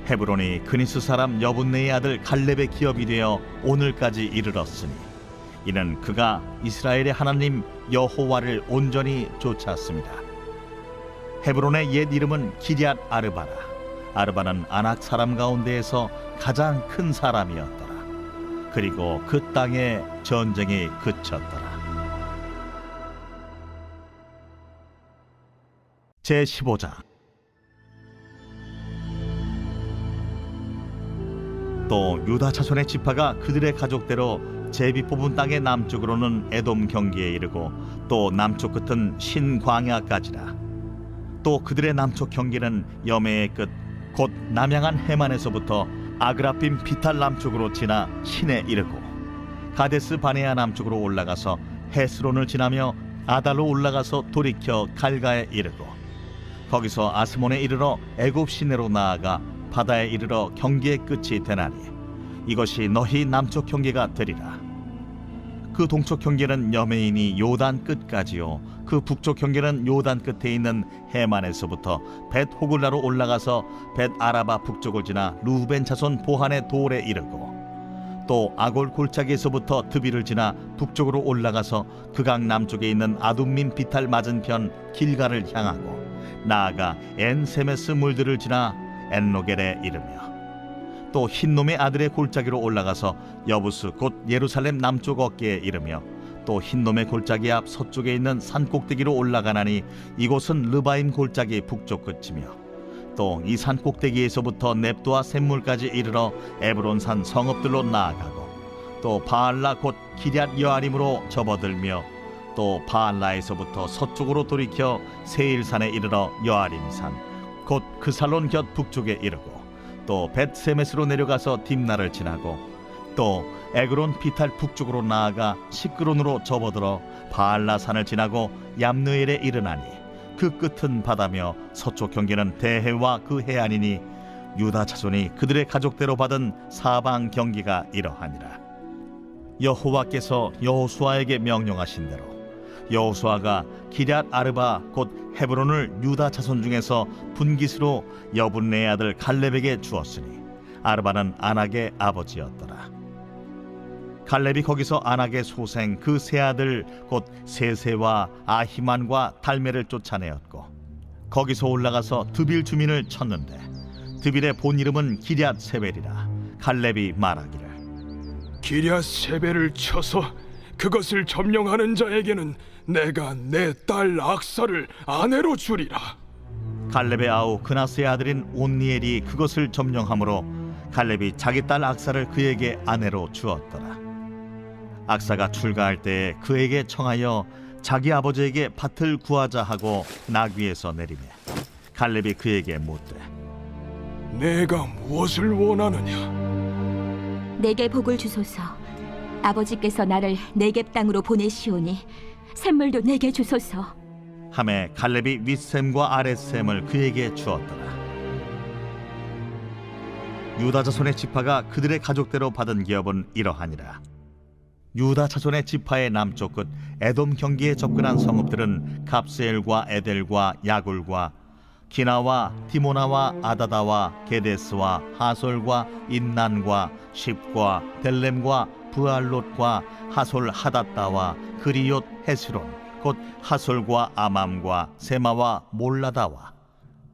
헤브론이 그니스 사람 여분네의 아들 갈렙의 기업이 되어 오늘까지 이르렀으니 이는 그가 이스라엘의 하나님 여호와를 온전히 쫓았습니다. 헤브론의 옛 이름은 기럇 아르바라. 아르바는 아낙 사람 가운데에서 가장 큰 사람이었더라. 그리고 그 땅에 전쟁이 그쳤더라. 제15장. 또 유다 자손의 지파가 그들의 가족대로 제비 뽑은 땅의 남쪽으로는 에돔 경기에 이르고 또 남쪽 끝은 신광야까지라. 또 그들의 남쪽 경기는 여매의 끝 곧 남양한 해만에서부터 아그라빔 비탈 남쪽으로 지나 신에 이르고 가데스 바네아 남쪽으로 올라가서 헤스론을 지나며 아달로 올라가서 돌이켜 갈가에 이르고 거기서 아스몬에 이르러 애굽 시내로 나아가 바다에 이르러 경기의 끝이 되나니 이것이 너희 남쪽 경계가 되리라. 그 동쪽 경계는 여메인이 요단 끝까지요 그 북쪽 경계는 요단 끝에 있는 해만에서부터 벳 호글라로 올라가서 벳 아라바 북쪽을 지나 루벤 자손 보한의 돌에 이르고 또 아골 골짜기에서부터 드비를 지나 북쪽으로 올라가서 그강 남쪽에 있는 아둠민 비탈 맞은편 길가를 향하고 나아가 엔세메스 물들을 지나 엔로겔에 이르며 또 흰놈의 아들의 골짜기로 올라가서 여부스 곧 예루살렘 남쪽 어깨에 이르며 또 흰놈의 골짜기 앞 서쪽에 있는 산 꼭대기로 올라가나니 이곳은 르바임 골짜기 북쪽 끝이며 또 이 산 꼭대기에서부터 넵도아 샘물까지 이르러 에브론산 성읍들로 나아가고 또 바알라 곧 기럇 여아림으로 접어들며 또 바알라에서부터 서쪽으로 돌이켜 세일산에 이르러 여아림산 곧 그살론 곁 북쪽에 이르고 또 벳세메스로 내려가서 딥나를 지나고 또 에그론 비탈 북쪽으로 나아가 시끄론으로 접어들어 바알라산을 지나고 얌느엘에 이르나니 그 끝은 바다며 서쪽 경계는 대해와 그 해안이니 유다 자손이 그들의 가족대로 받은 사방 경계가 이러하니라. 여호와께서 여호수아에게 명령하신 대로 여호수아가 기럇 아르바 곧 헤브론을 유다 자손 중에서 분깃으로 여분네의 아들 갈렙에게 주었으니 아르바는 아낙의 아버지였더라. 갈렙이 거기서 아낙의 소생 그 세 아들 곧 세세와 아히만과 달메를 쫓아내었고 거기서 올라가서 드빌 주민을 쳤는데 드빌의 본 이름은 기럇 세벨이라. 갈렙이 말하기를 기럇 세벨을 쳐서 그것을 점령하는 자에게는 내가 내 딸 악사를 아내로 주리라. 갈렙의 아우 그나스의 아들인 온니엘이 그것을 점령하므로 갈렙이 자기 딸 악사를 그에게 아내로 주었더라. 악사가 출가할 때에 그에게 청하여 자기 아버지에게 밭을 구하자 하고 나귀에서 내리매 갈렙이 그에게 묻되 내가 무엇을 원하느냐? 내게 복을 주소서. 아버지께서 나를 네겝 땅으로 보내시오니 샘물도 내게 주소서. 하매 갈렙이 윗샘과 아랫샘을 그에게 주었더라. 유다 자손의 지파가 그들의 가족대로 받은 기업은 이러하니라. 유다 자손의 지파의 남쪽 끝 에돔 경기에 접근한 성읍들은 갑스엘과 에델과 야굴과 기나와 디모나와 아다다와 게데스와 하솔과 인난과 십과 델렘과 부알롯과 하솔 하닷다와 그리옷 헤스론 곧 하솔과 아맘과 세마와 몰라다와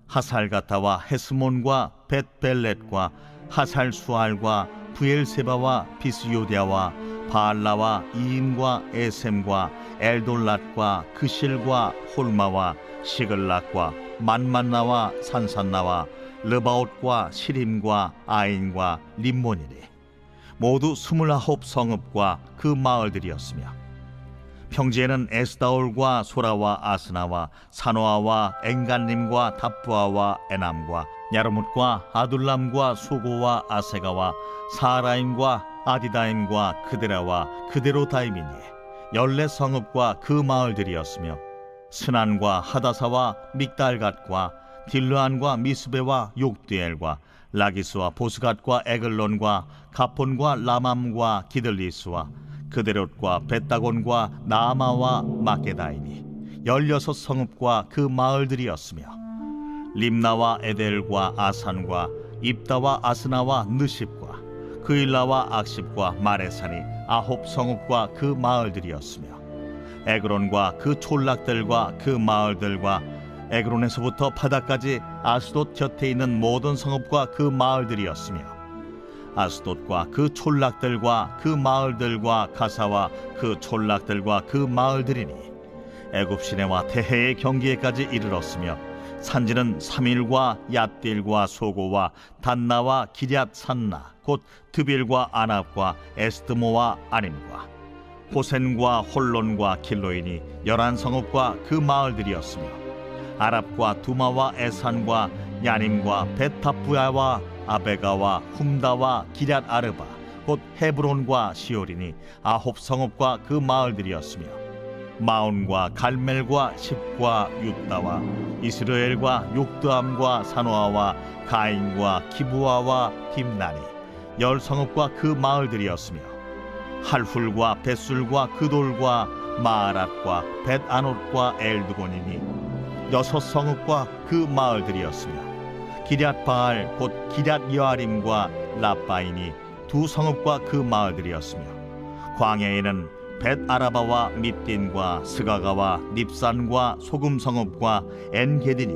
하살가타와 헤스몬과 벳벨렛과 하살수알과 부엘세바와 비스요디아와 바알라와 이임과 에셈과 엘돌랏과 그실과 홀마와 시글락과 만만나와 산산나와 르바옷과 시림과 아인과 림몬이니 모두 29 성읍과 그 마을들이었으며 평지에는 에스다올과 소라와 아스나와 사노아와 엥간림과 답부아와 에남과 야르뭇과 아둘람과 소고와 아세가와 사라임과 아디다임과 그데라와 그데로다임이니 14성읍과 그 마을들이었으며 스난과 하다사와 믹달갓과 딜르안과 미스베와 욕디엘과 라기스와 보스갓과 에글론과 가폰과 라맘과 기들리스와 그데롯과 벳다곤과 나아마와 마게다이니 16성읍과 그 마을들이었으며 림나와 에델과 아산과 입다와 아스나와 느십과 그일라와 악십과 마레산이 9성읍과 그 마을들이었으며 에그론과 그 촌락들과 그 마을들과 에그론에서부터 바다까지 아스돗 곁에 있는 모든 성읍과 그 마을들이었으며 아스돗과 그 촌락들과 그 마을들과 가사와 그 촌락들과 그 마을들이니 애굽 시내와 대해의 경계에까지 이르렀으며 산지는 삼일과 얏딜과 소고와 단나와 기럇 산나 곧 드빌과 아납과 에스드모와 아님과 호센과 홀론과 길로인이 11성읍과 그 마을들이었으며 아랍과 두마와 에산과 야님과 베타부야와 아베가와 훔다와 기럇 아르바 곧 헤브론과 시올이니 9성읍과 그 마을들이었으며 마온과 갈멜과 십과 윳다와 이스라엘과 욕드암과 사노아와 가인과 기부아와 딥나니 10성읍과 그 마을들이었으며 할훌과 벳술과 그돌과 마아랏과 벳아롯과 엘드곤이니 6성읍과 그 마을들이었으며 기럇바알 곧 기럇 여아림과 라바인이 2성읍과 그 마을들이었으며 광야에는 벳아라바와 밑딘과 스가가와 닙산과 소금성읍과 엔게딘이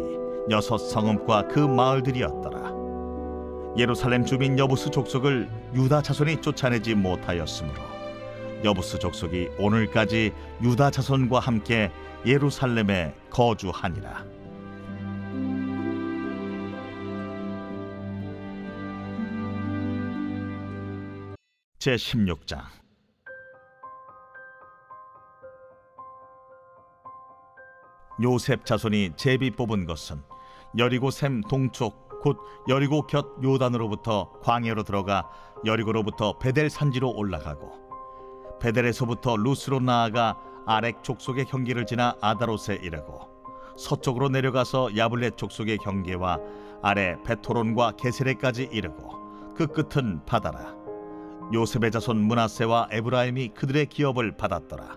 6성읍과 그 마을들이었더라. 예루살렘 주민 여부스 족속을 유다 자손이 쫓아내지 못하였으므로 여부스 족속이 오늘까지 유다 자손과 함께 예루살렘에 거주하니라. 제16장. 요셉 자손이 제비 뽑은 것은 여리고 샘 동쪽 곧 여리고 곁 요단으로부터 광야로 들어가 여리고로부터 베델 산지로 올라가고 베델에서부터 루스로 나아가 아렉 족속의 경계를 지나 아다롯에 이르고 서쪽으로 내려가서 야블렛 족속의 경계와 아래 베토론과 게세레까지 이르고 그 끝은 바다라. 요셉의 자손 므낫세와 에브라임이 그들의 기업을 받았더라.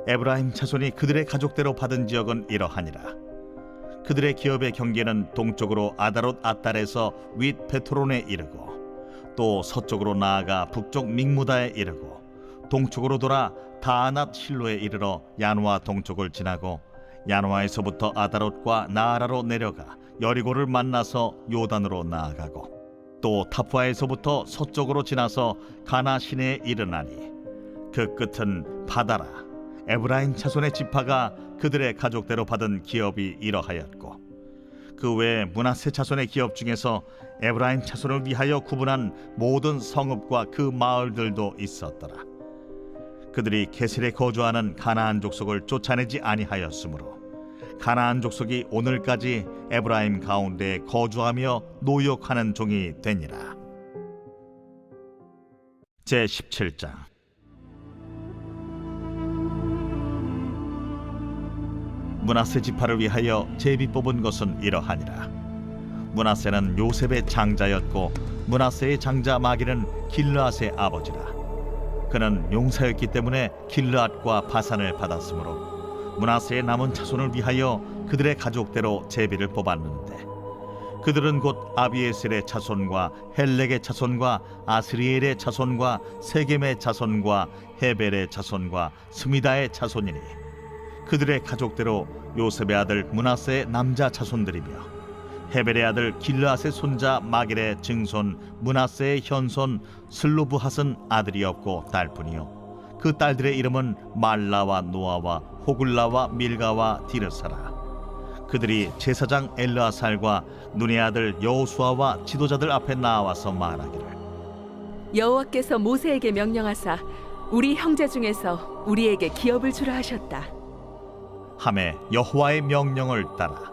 에브라임 자손이 그들의 가족대로 받은 지역은 이러하니라. 그들의 기업의 경계는 동쪽으로 아다롯 아달에서 윗 베토론에 이르고 또 서쪽으로 나아가 북쪽 믹무다에 이르고 동쪽으로 돌아 다아낫 실로에 이르러 야누아 동쪽을 지나고 야누아에서부터 아다롯과 나아라로 내려가 여리고를 만나서 요단으로 나아가고 또 타푸아에서부터 서쪽으로 지나서 가나 시내에 이르나니 그 끝은 바다라. 에브라임 자손의 지파가 그들의 가족대로 받은 기업이 이러하였고 그 외에 므낫세 자손의 기업 중에서 에브라임 자손을 위하여 구분한 모든 성읍과 그 마을들도 있었더라. 그들이 게셀에 거주하는 가나안 족속을 쫓아내지 아니하였으므로 가나안 족속이 오늘까지 에브라임 가운데에 거주하며 노역하는 종이 되니라. 제17장. 므낫세 지파를 위하여 제비 뽑은 것은 이러하니라. 므낫세는 요셉의 장자였고 므낫세의 장자 마기는 길르앗의 아버지라. 그는 용사였기 때문에 길르앗과 바산을 받았으므로 므낫세의 남은 자손을 위하여 그들의 가족대로 제비를 뽑았는데 그들은 곧 아비에셀의 자손과 헬렉의 자손과 아스리엘의 자손과 세겜의 자손과 헤벨의 자손과 스미다의 자손이니 그들의 가족대로 요셉의 아들 므낫세의 남자 자손들이며 헤벨의 아들 길르앗의 손자 마길의 증손 므낫세의 현손 슬로브핫은 아들이 없고 딸뿐이요 그 딸들의 이름은 말라와 노아와 호글라와 밀가와 디르사라. 그들이 제사장 엘르아살과 눈의 아들 여호수아와 지도자들 앞에 나와서 말하기를 여호와께서 모세에게 명령하사 우리 형제 중에서 우리에게 기업을 주라 하셨다. 하매 여호와의 명령을 따라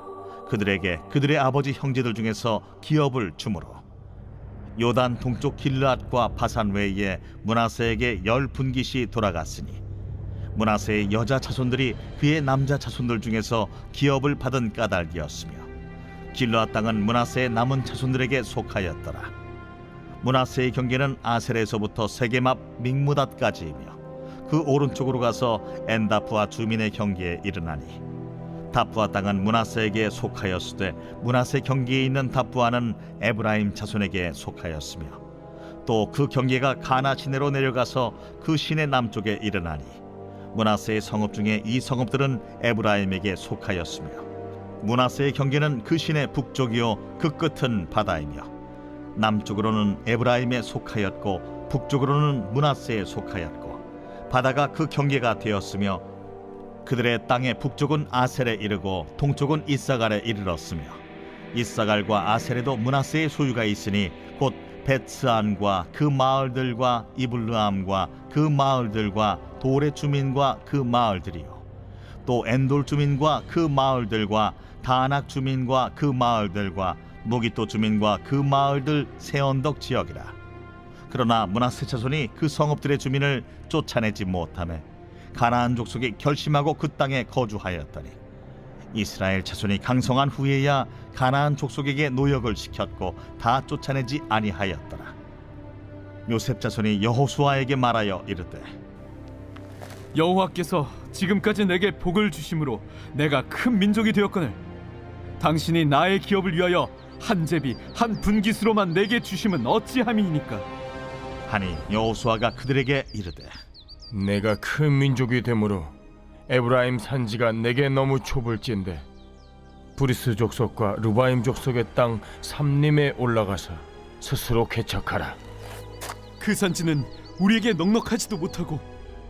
그들에게 그들의 아버지 형제들 중에서 기업을 주므로 요단 동쪽 길르앗과 바산 외에 므낫세에게 10분깃이 돌아갔으니 므낫세의 여자 자손들이 그의 남자 자손들 중에서 기업을 받은 까닭이었으며 길르앗 땅은 므낫세의 남은 자손들에게 속하였더라. 므낫세의 경계는 아셀에서부터 세겜 앞 믹무닷까지이며 그 오른쪽으로 가서 엔다프와 주민의 경계에 이르나니 다프아 땅은 므낫세에게 속하였으되 므낫세 경계에 있는 다프아는 에브라임 자손에게 속하였으며 또 그 경계가 가나 시내로 내려가서 그 시내 남쪽에 이르나니 므낫세의 성읍 중에 이 성읍들은 에브라임에게 속하였으며 므낫세의 경계는 그 시내 북쪽이요 그 끝은 바다이며 남쪽으로는 에브라임에 속하였고 북쪽으로는 므낫세에 속하였고 바다가 그 경계가 되었으며 그들의 땅의 북쪽은 아셀에 이르고 동쪽은 이사갈에 이르렀으며 이사갈과 아셀에도 므낫세의 소유가 있으니 곧 벳스안과 그 마을들과 이블르암과 그 마을들과 돌의 주민과 그 마을들이요 또 엔돌 주민과 그 마을들과 다낙 주민과 그 마을들과 무기또 주민과 그 마을들 세 언덕 지역이라. 그러나 므낫세 자손이 그 성읍들의 주민을 쫓아내지 못하매 가나안 족속이 결심하고 그 땅에 거주하였더니 이스라엘 자손이 강성한 후에야 가나안 족속에게 노역을 시켰고 다 쫓아내지 아니하였더라. 요셉 자손이 여호수아에게 말하여 이르되 여호와께서 지금까지 내게 복을 주심으로 내가 큰 민족이 되었거늘 당신이 나의 기업을 위하여 한 제비 한 분깃으로만 내게 주심은 어찌함이니까. 하니 여호수아가 그들에게 이르되 내가 큰 민족이 되므로 에브라임 산지가 내게 너무 좁을진데 브리스 족속과 르바임 족속의 땅 삼림에 올라가서 스스로 개척하라. 그 산지는 우리에게 넉넉하지도 못하고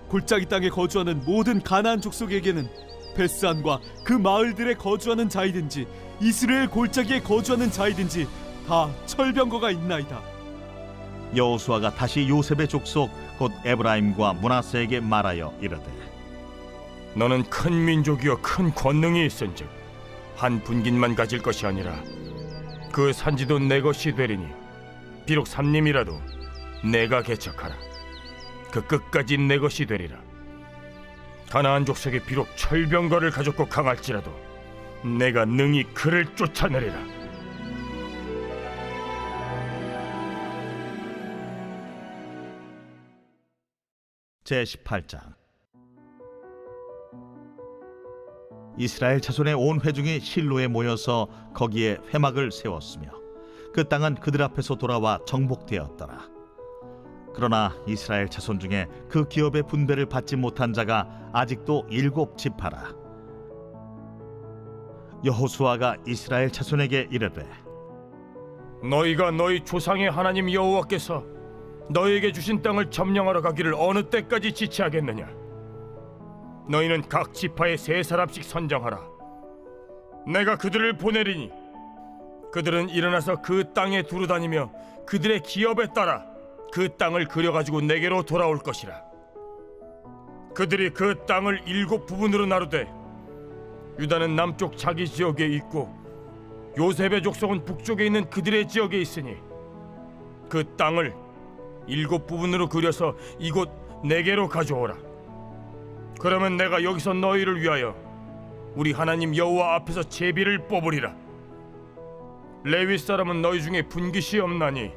골짜기 땅에 거주하는 모든 가나안 족속에게는 베스안과 그 마을들에 거주하는 자이든지 이스라엘 골짜기에 거주하는 자이든지 다 철병거가 있나이다. 여호수아가 다시 요셉의 족속 곧 에브라임과 므낫세에게 말하여 이르되 너는 큰 민족이여 큰 권능이 있은즉 한 분깃만 가질 것이 아니라 그 산지도 내 것이 되리니 비록 삼림이라도 내가 개척하라. 그 끝까지 내 것이 되리라. 가나안 족속이 비록 철병거를 가졌고 강할지라도 내가 능히 그를 쫓아내리라. 제18장. 이스라엘 자손의 온 회중이 실로에 모여서 거기에 회막을 세웠으며 그 땅은 그들 앞에서 돌아와 정복되었더라. 그러나 이스라엘 자손 중에 그 기업의 분배를 받지 못한 자가 아직도 7지파라. 여호수아가 이스라엘 자손에게 이르되 너희가 너희 조상의 하나님 여호와께서 너희에게 주신 땅을 점령하러 가기를 어느 때까지 지체하겠느냐? 너희는 각 지파에 3사람씩 선정하라. 내가 그들을 보내리니 그들은 일어나서 그 땅에 두루다니며 그들의 기업에 따라 그 땅을 그려가지고 내게로 돌아올 것이라. 그들이 그 땅을 7부분으로 나누되 유다는 남쪽 자기 지역에 있고 요셉의 족속은 북쪽에 있는 그들의 지역에 있으니 그 땅을 7부분으로 그려서 이곳 내게로 가져오라. 그러면 내가 여기서 너희를 위하여 우리 하나님 여호와 앞에서 제비를 뽑으리라. 레위 사람은 너희 중에 분깃이 없나니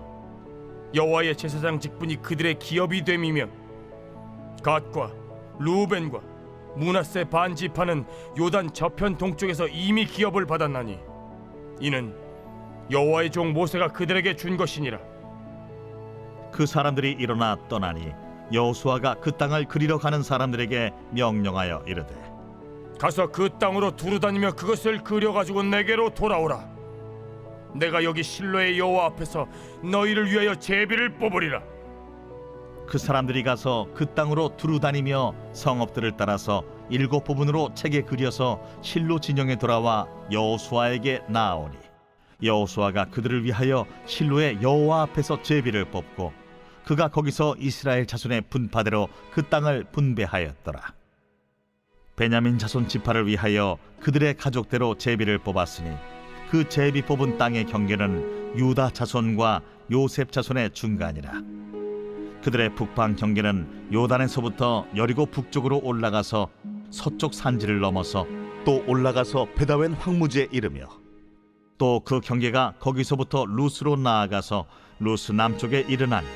여호와의 제사장 직분이 그들의 기업이 됨이며 갓과 루벤과 므낫세 반지파는 요단 저편 동쪽에서 이미 기업을 받았나니 이는 여호와의 종 모세가 그들에게 준 것이니라. 그 사람들이 일어나 떠나니 여호수아가 그 땅을 그리러 가는 사람들에게 명령하여 이르되 가서 그 땅으로 두루다니며 그것을 그려가지고 내게로 돌아오라. 내가 여기 실로의 여호와 앞에서 너희를 위하여 제비를 뽑으리라. 그 사람들이 가서 그 땅으로 두루다니며 성읍들을 따라서 7부분으로 책에 그려서 실로 진영에 돌아와 여호수아에게 나아오니 여호수아가 그들을 위하여 실로의 여호와 앞에서 제비를 뽑고 그가 거기서 이스라엘 자손의 분파대로 그 땅을 분배하였더라. 베냐민 자손 지파를 위하여 그들의 가족대로 제비를 뽑았으니 그 제비 뽑은 땅의 경계는 유다 자손과 요셉 자손의 중간이라. 그들의 북방 경계는 요단에서부터 여리고 북쪽으로 올라가서 서쪽 산지를 넘어서 또 올라가서 베다웬 황무지에 이르며 또 그 경계가 거기서부터 루스로 나아가서 루스 남쪽에 이르나니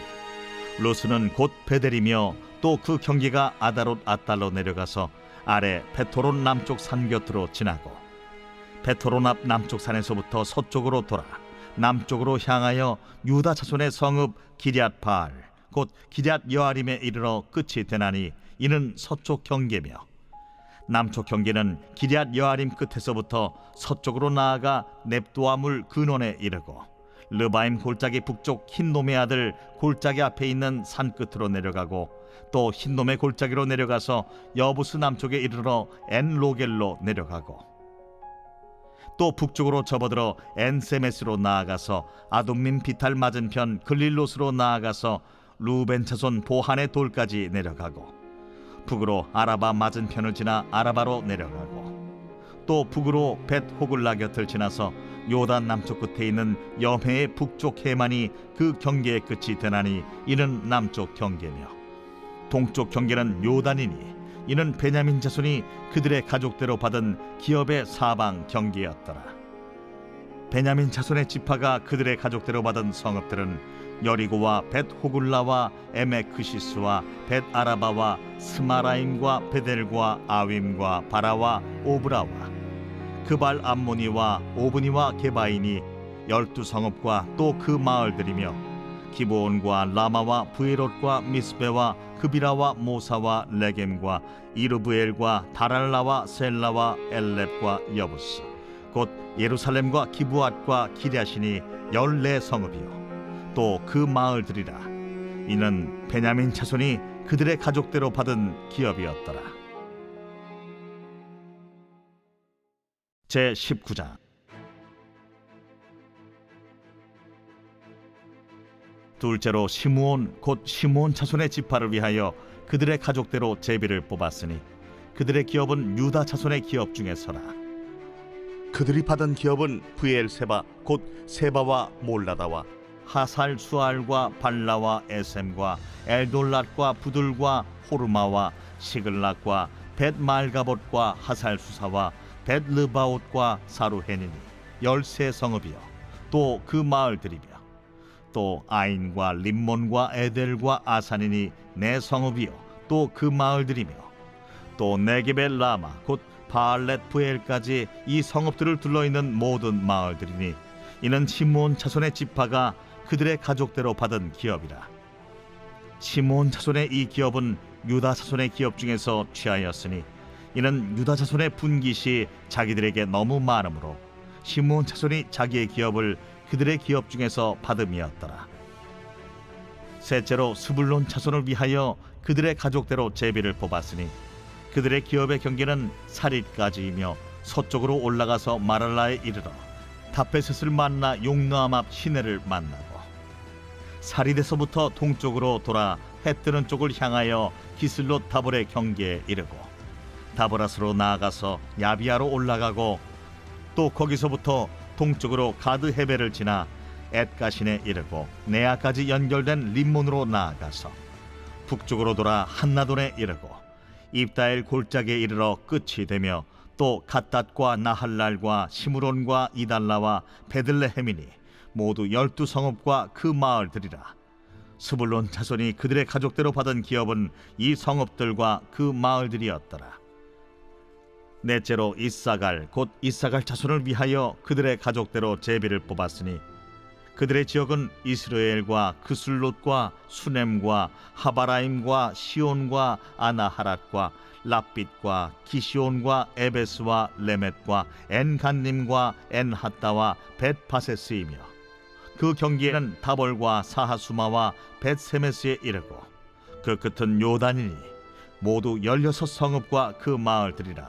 루스는 곧 베델이며 또 그 경계가 아다롯 아달로 내려가서 아래 베토론 남쪽 산 곁으로 지나고 베토론 앞 남쪽 산에서부터 서쪽으로 돌아 남쪽으로 향하여 유다 자손의 성읍 기럇 바알 곧 기럇 여아림에 이르러 끝이 되나니 이는 서쪽 경계며 남쪽 경계는 기럇 여아림 끝에서부터 서쪽으로 나아가 넵도아 물 근원에 이르고 르바임 골짜기 북쪽 흰놈의 아들 골짜기 앞에 있는 산 끝으로 내려가고 또 흰놈의 골짜기로 내려가서 여부스 남쪽에 이르러 엔로겔로 내려가고 또 북쪽으로 접어들어 엔세메스로 나아가서 아돔민 비탈 맞은편 글릴롯으로 나아가서 루벤 자손 보한의 돌까지 내려가고 북으로 아라바 맞은편을 지나 아라바로 내려가고 또 북으로 벳 호글라 곁을 지나서 요단 남쪽 끝에 있는 염해의 북쪽 해만이 그 경계의 끝이 되나니 이는 남쪽 경계며 동쪽 경계는 요단이니 이는 베냐민 자손이 그들의 가족대로 받은 기업의 사방 경계였더라. 베냐민 자손의 지파가 그들의 가족대로 받은 성읍들은 여리고와 벳 호굴라와 에메크시스와 벳 아라바와 스마라임과 베델과 아윈과 바라와 오브라와 그발 암모니와 오브니와 게바인이 12성읍과 또 그 마을들이며 기브온과 라마와 부에롯과 미스베와 그비라와 모사와 레겜과 이르브엘과 다랄라와 셀라와 엘렙과 여부스 곧 예루살렘과 기브앗과 기랴신이 14성읍이요 또 그 마을들이라. 이는 베냐민 자손이 그들의 가족대로 받은 기업이었더라. 제 19장. 둘째로 시므온 곧 시므온 자손의 지파를 위하여 그들의 가족대로 제비를 뽑았으니 그들의 기업은 유다 자손의 기업 중에서라. 그들이 받은 기업은 브엘세바 곧 세바와 몰라다와 하살 수알과 발라와 에셈과 엘돌랏과 부들과 호르마와 시글락과 벳 말가봇과 하살 수사와 벳 르바옷과 사루헤니니 13성읍이요 또 그 마을들이며 또 아인과 림몬과 에델과 아산이니 4성읍이요 또 그 마을들이며 또 네게벨 라마 곧 바알렛 부엘까지 이 성읍들을 둘러있는 모든 마을들이니 이는 시므온 자손의 지파가 그들의 가족대로 받은 기업이라. 시므온 자손의 이 기업은 유다 자손의 기업 중에서 취하였으니 이는 유다 자손의 분깃이 자기들에게 너무 많으므로 시므온 자손이 자기의 기업을 그들의 기업 중에서 받음이었더라. 셋째로 스불론 자손을 위하여 그들의 가족대로 제비를 뽑았으니 그들의 기업의 경계는 사릿까지이며 서쪽으로 올라가서 마랄라에 이르러 다페셋을 만나 용노암 앞 시내를 만나고 사릿에서부터 동쪽으로 돌아 해 뜨는 쪽을 향하여 기슬롯 다볼의 경계에 이르고 다보라스로 나아가서 야비아로 올라가고 또 거기서부터 동쪽으로 가드 헤벨을 지나 엣가신에 이르고 네아까지 연결된 림몬으로 나아가서 북쪽으로 돌아 한나돈에 이르고 입다엘 골짜기에 이르러 끝이 되며 또 갓닷과 나할랄과 시므론과 이달라와 베들레헴이니 모두 12성읍과 그 마을들이라. 스불론 자손이 그들의 가족대로 받은 기업은 이 성읍들과 그 마을들이었더라. 넷째로 이사갈 곧 이사갈 자손을 위하여 그들의 가족대로 제비를 뽑았으니 그들의 지역은 이스라엘과 그술롯과 수넴과 하바라임과 시온과 아나하랏과 랍빗과 기시온과 에베스와 레멧과 엔간님과 엔하따와 벳바세스이며 그 경계에는 다볼과 사하수마와 벳세메스에 이르고 그 끝은 요단이니 모두 16성읍과 그 마을들이라.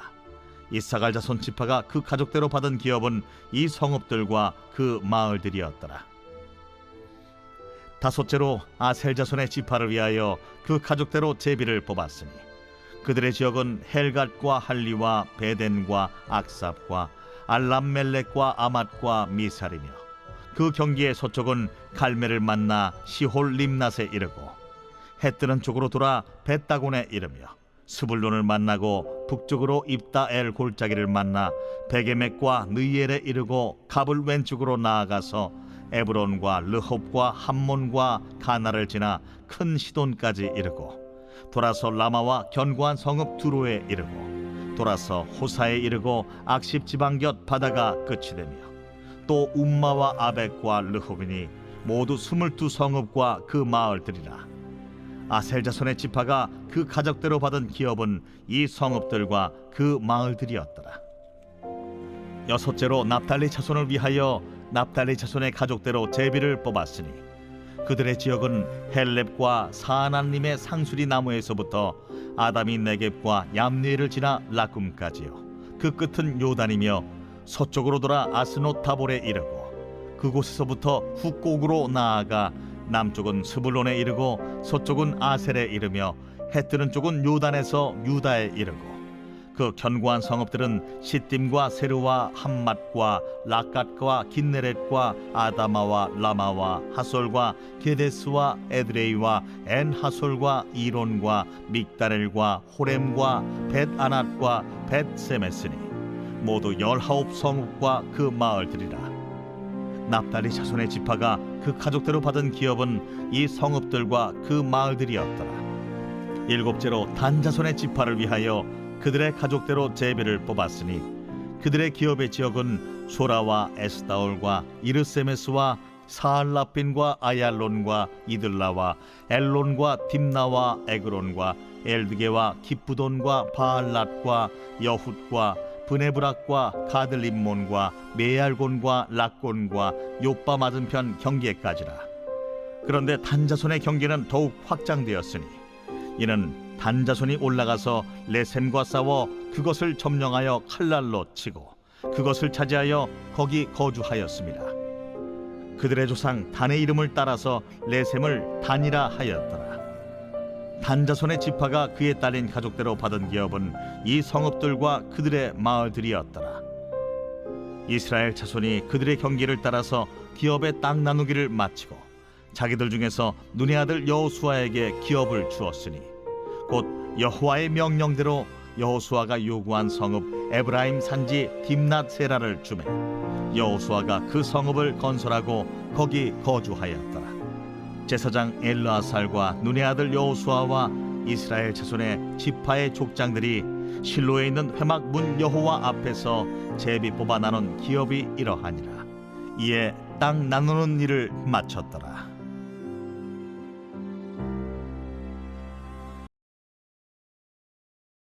이사갈 자손 지파가 그 가족대로 받은 기업은 이 성읍들과 그 마을들이었더라. 다섯째로 아셀 자손의 지파를 위하여 그 가족대로 제비를 뽑았으니 그들의 지역은 헬갓과 할리와 베덴과 악삽과 알람멜렉과 아맛과 미살이며 그 경계의 서쪽은 갈멜을 만나 시홀 림낫에 이르고 해 뜨는 쪽으로 돌아 벳다곤에 이르며 스불론을 만나고 북쪽으로 입다엘 골짜기를 만나 베게멕과 느이엘에 이르고 갑을 왼쪽으로 나아가서 에브론과 르홉과 함몬과 가나를 지나 큰 시돈까지 이르고 돌아서 라마와 견고한 성읍 두로에 이르고 돌아서 호사에 이르고 악십 지방 곁 바다가 끝이 되며 또 움마와 아벡과 르홉이니 모두 22성읍과 그 마을들이라. 아셀 자손의 지파가 그 가족대로 받은 기업은 이 성읍들과 그 마을들이었더라. 여섯째로 납달리 자손을 위하여 납달리 자손의 가족대로 제비를 뽑았으니 그들의 지역은 헬렙과 사아난님의 상수리 나무에서부터 아담이 네겝과 얌리엘을 지나 라쿰까지요. 그 끝은 요단이며 서쪽으로 돌아 아스노 다볼에 이르고 그곳에서부터 훅곡으로 나아가 남쪽은 스불론에 이르고 서쪽은 아셀에 이르며 해 뜨는 쪽은 요단에서 유다에 이르고 그 견고한 성읍들은 시딤과 세르와 함맛과 라갓과 긴네렛과 아다마와 라마와 하솔과 게데스와 에드레이와 엔하솔과 이론과 믹다렐과 호렘과 벳아낫과 벳세메스니 모두 19성읍과 그 마을들이라. 납달리 자손의 지파가 그 가족대로 받은 기업은 이 성읍들과 그 마을들이었더라. 일곱째로 단 자손의 지파를 위하여 그들의 가족대로 제비를 뽑았으니 그들의 기업의 지역은 소라와 에스다올과 이르세메스와 사알라핀과 아얄론과 이들라와 엘론과 딥나와 에그론과 엘드게와 기쁘돈과 바알랏과 여훗과 브네브락과 가들림몬과 메알곤과 락곤과 요빠 맞은편 경계까지라. 그런데 단자손의 경계는 더욱 확장되었으니 이는 단자손이 올라가서 레셈과 싸워 그것을 점령하여 칼날로 치고 그것을 차지하여 거기 거주하였습니다. 그들의 조상 단의 이름을 따라서 레셈을 단이라 하였더라. 단자손의 지파가 그에 딸린 가족대로 받은 기업은 이 성읍들과 그들의 마을들이었더라. 이스라엘 자손이 그들의 경계를 따라서 기업의 땅 나누기를 마치고 자기들 중에서 눈의 아들 여호수아에게 기업을 주었으니 곧 여호와의 명령대로 여호수아가 요구한 성읍 에브라임 산지 딥낫 세라를 주매 여호수아가 그 성읍을 건설하고 거기 거주하였더라. 제사장 엘르아살과 눈의 아들 여호수아와 이스라엘 자손의 지파의 족장들이 실로에 있는 회막 문 여호와 앞에서 제비 뽑아 나눈 기업이 이러하니라. 이에 땅 나누는 일을 마쳤더라.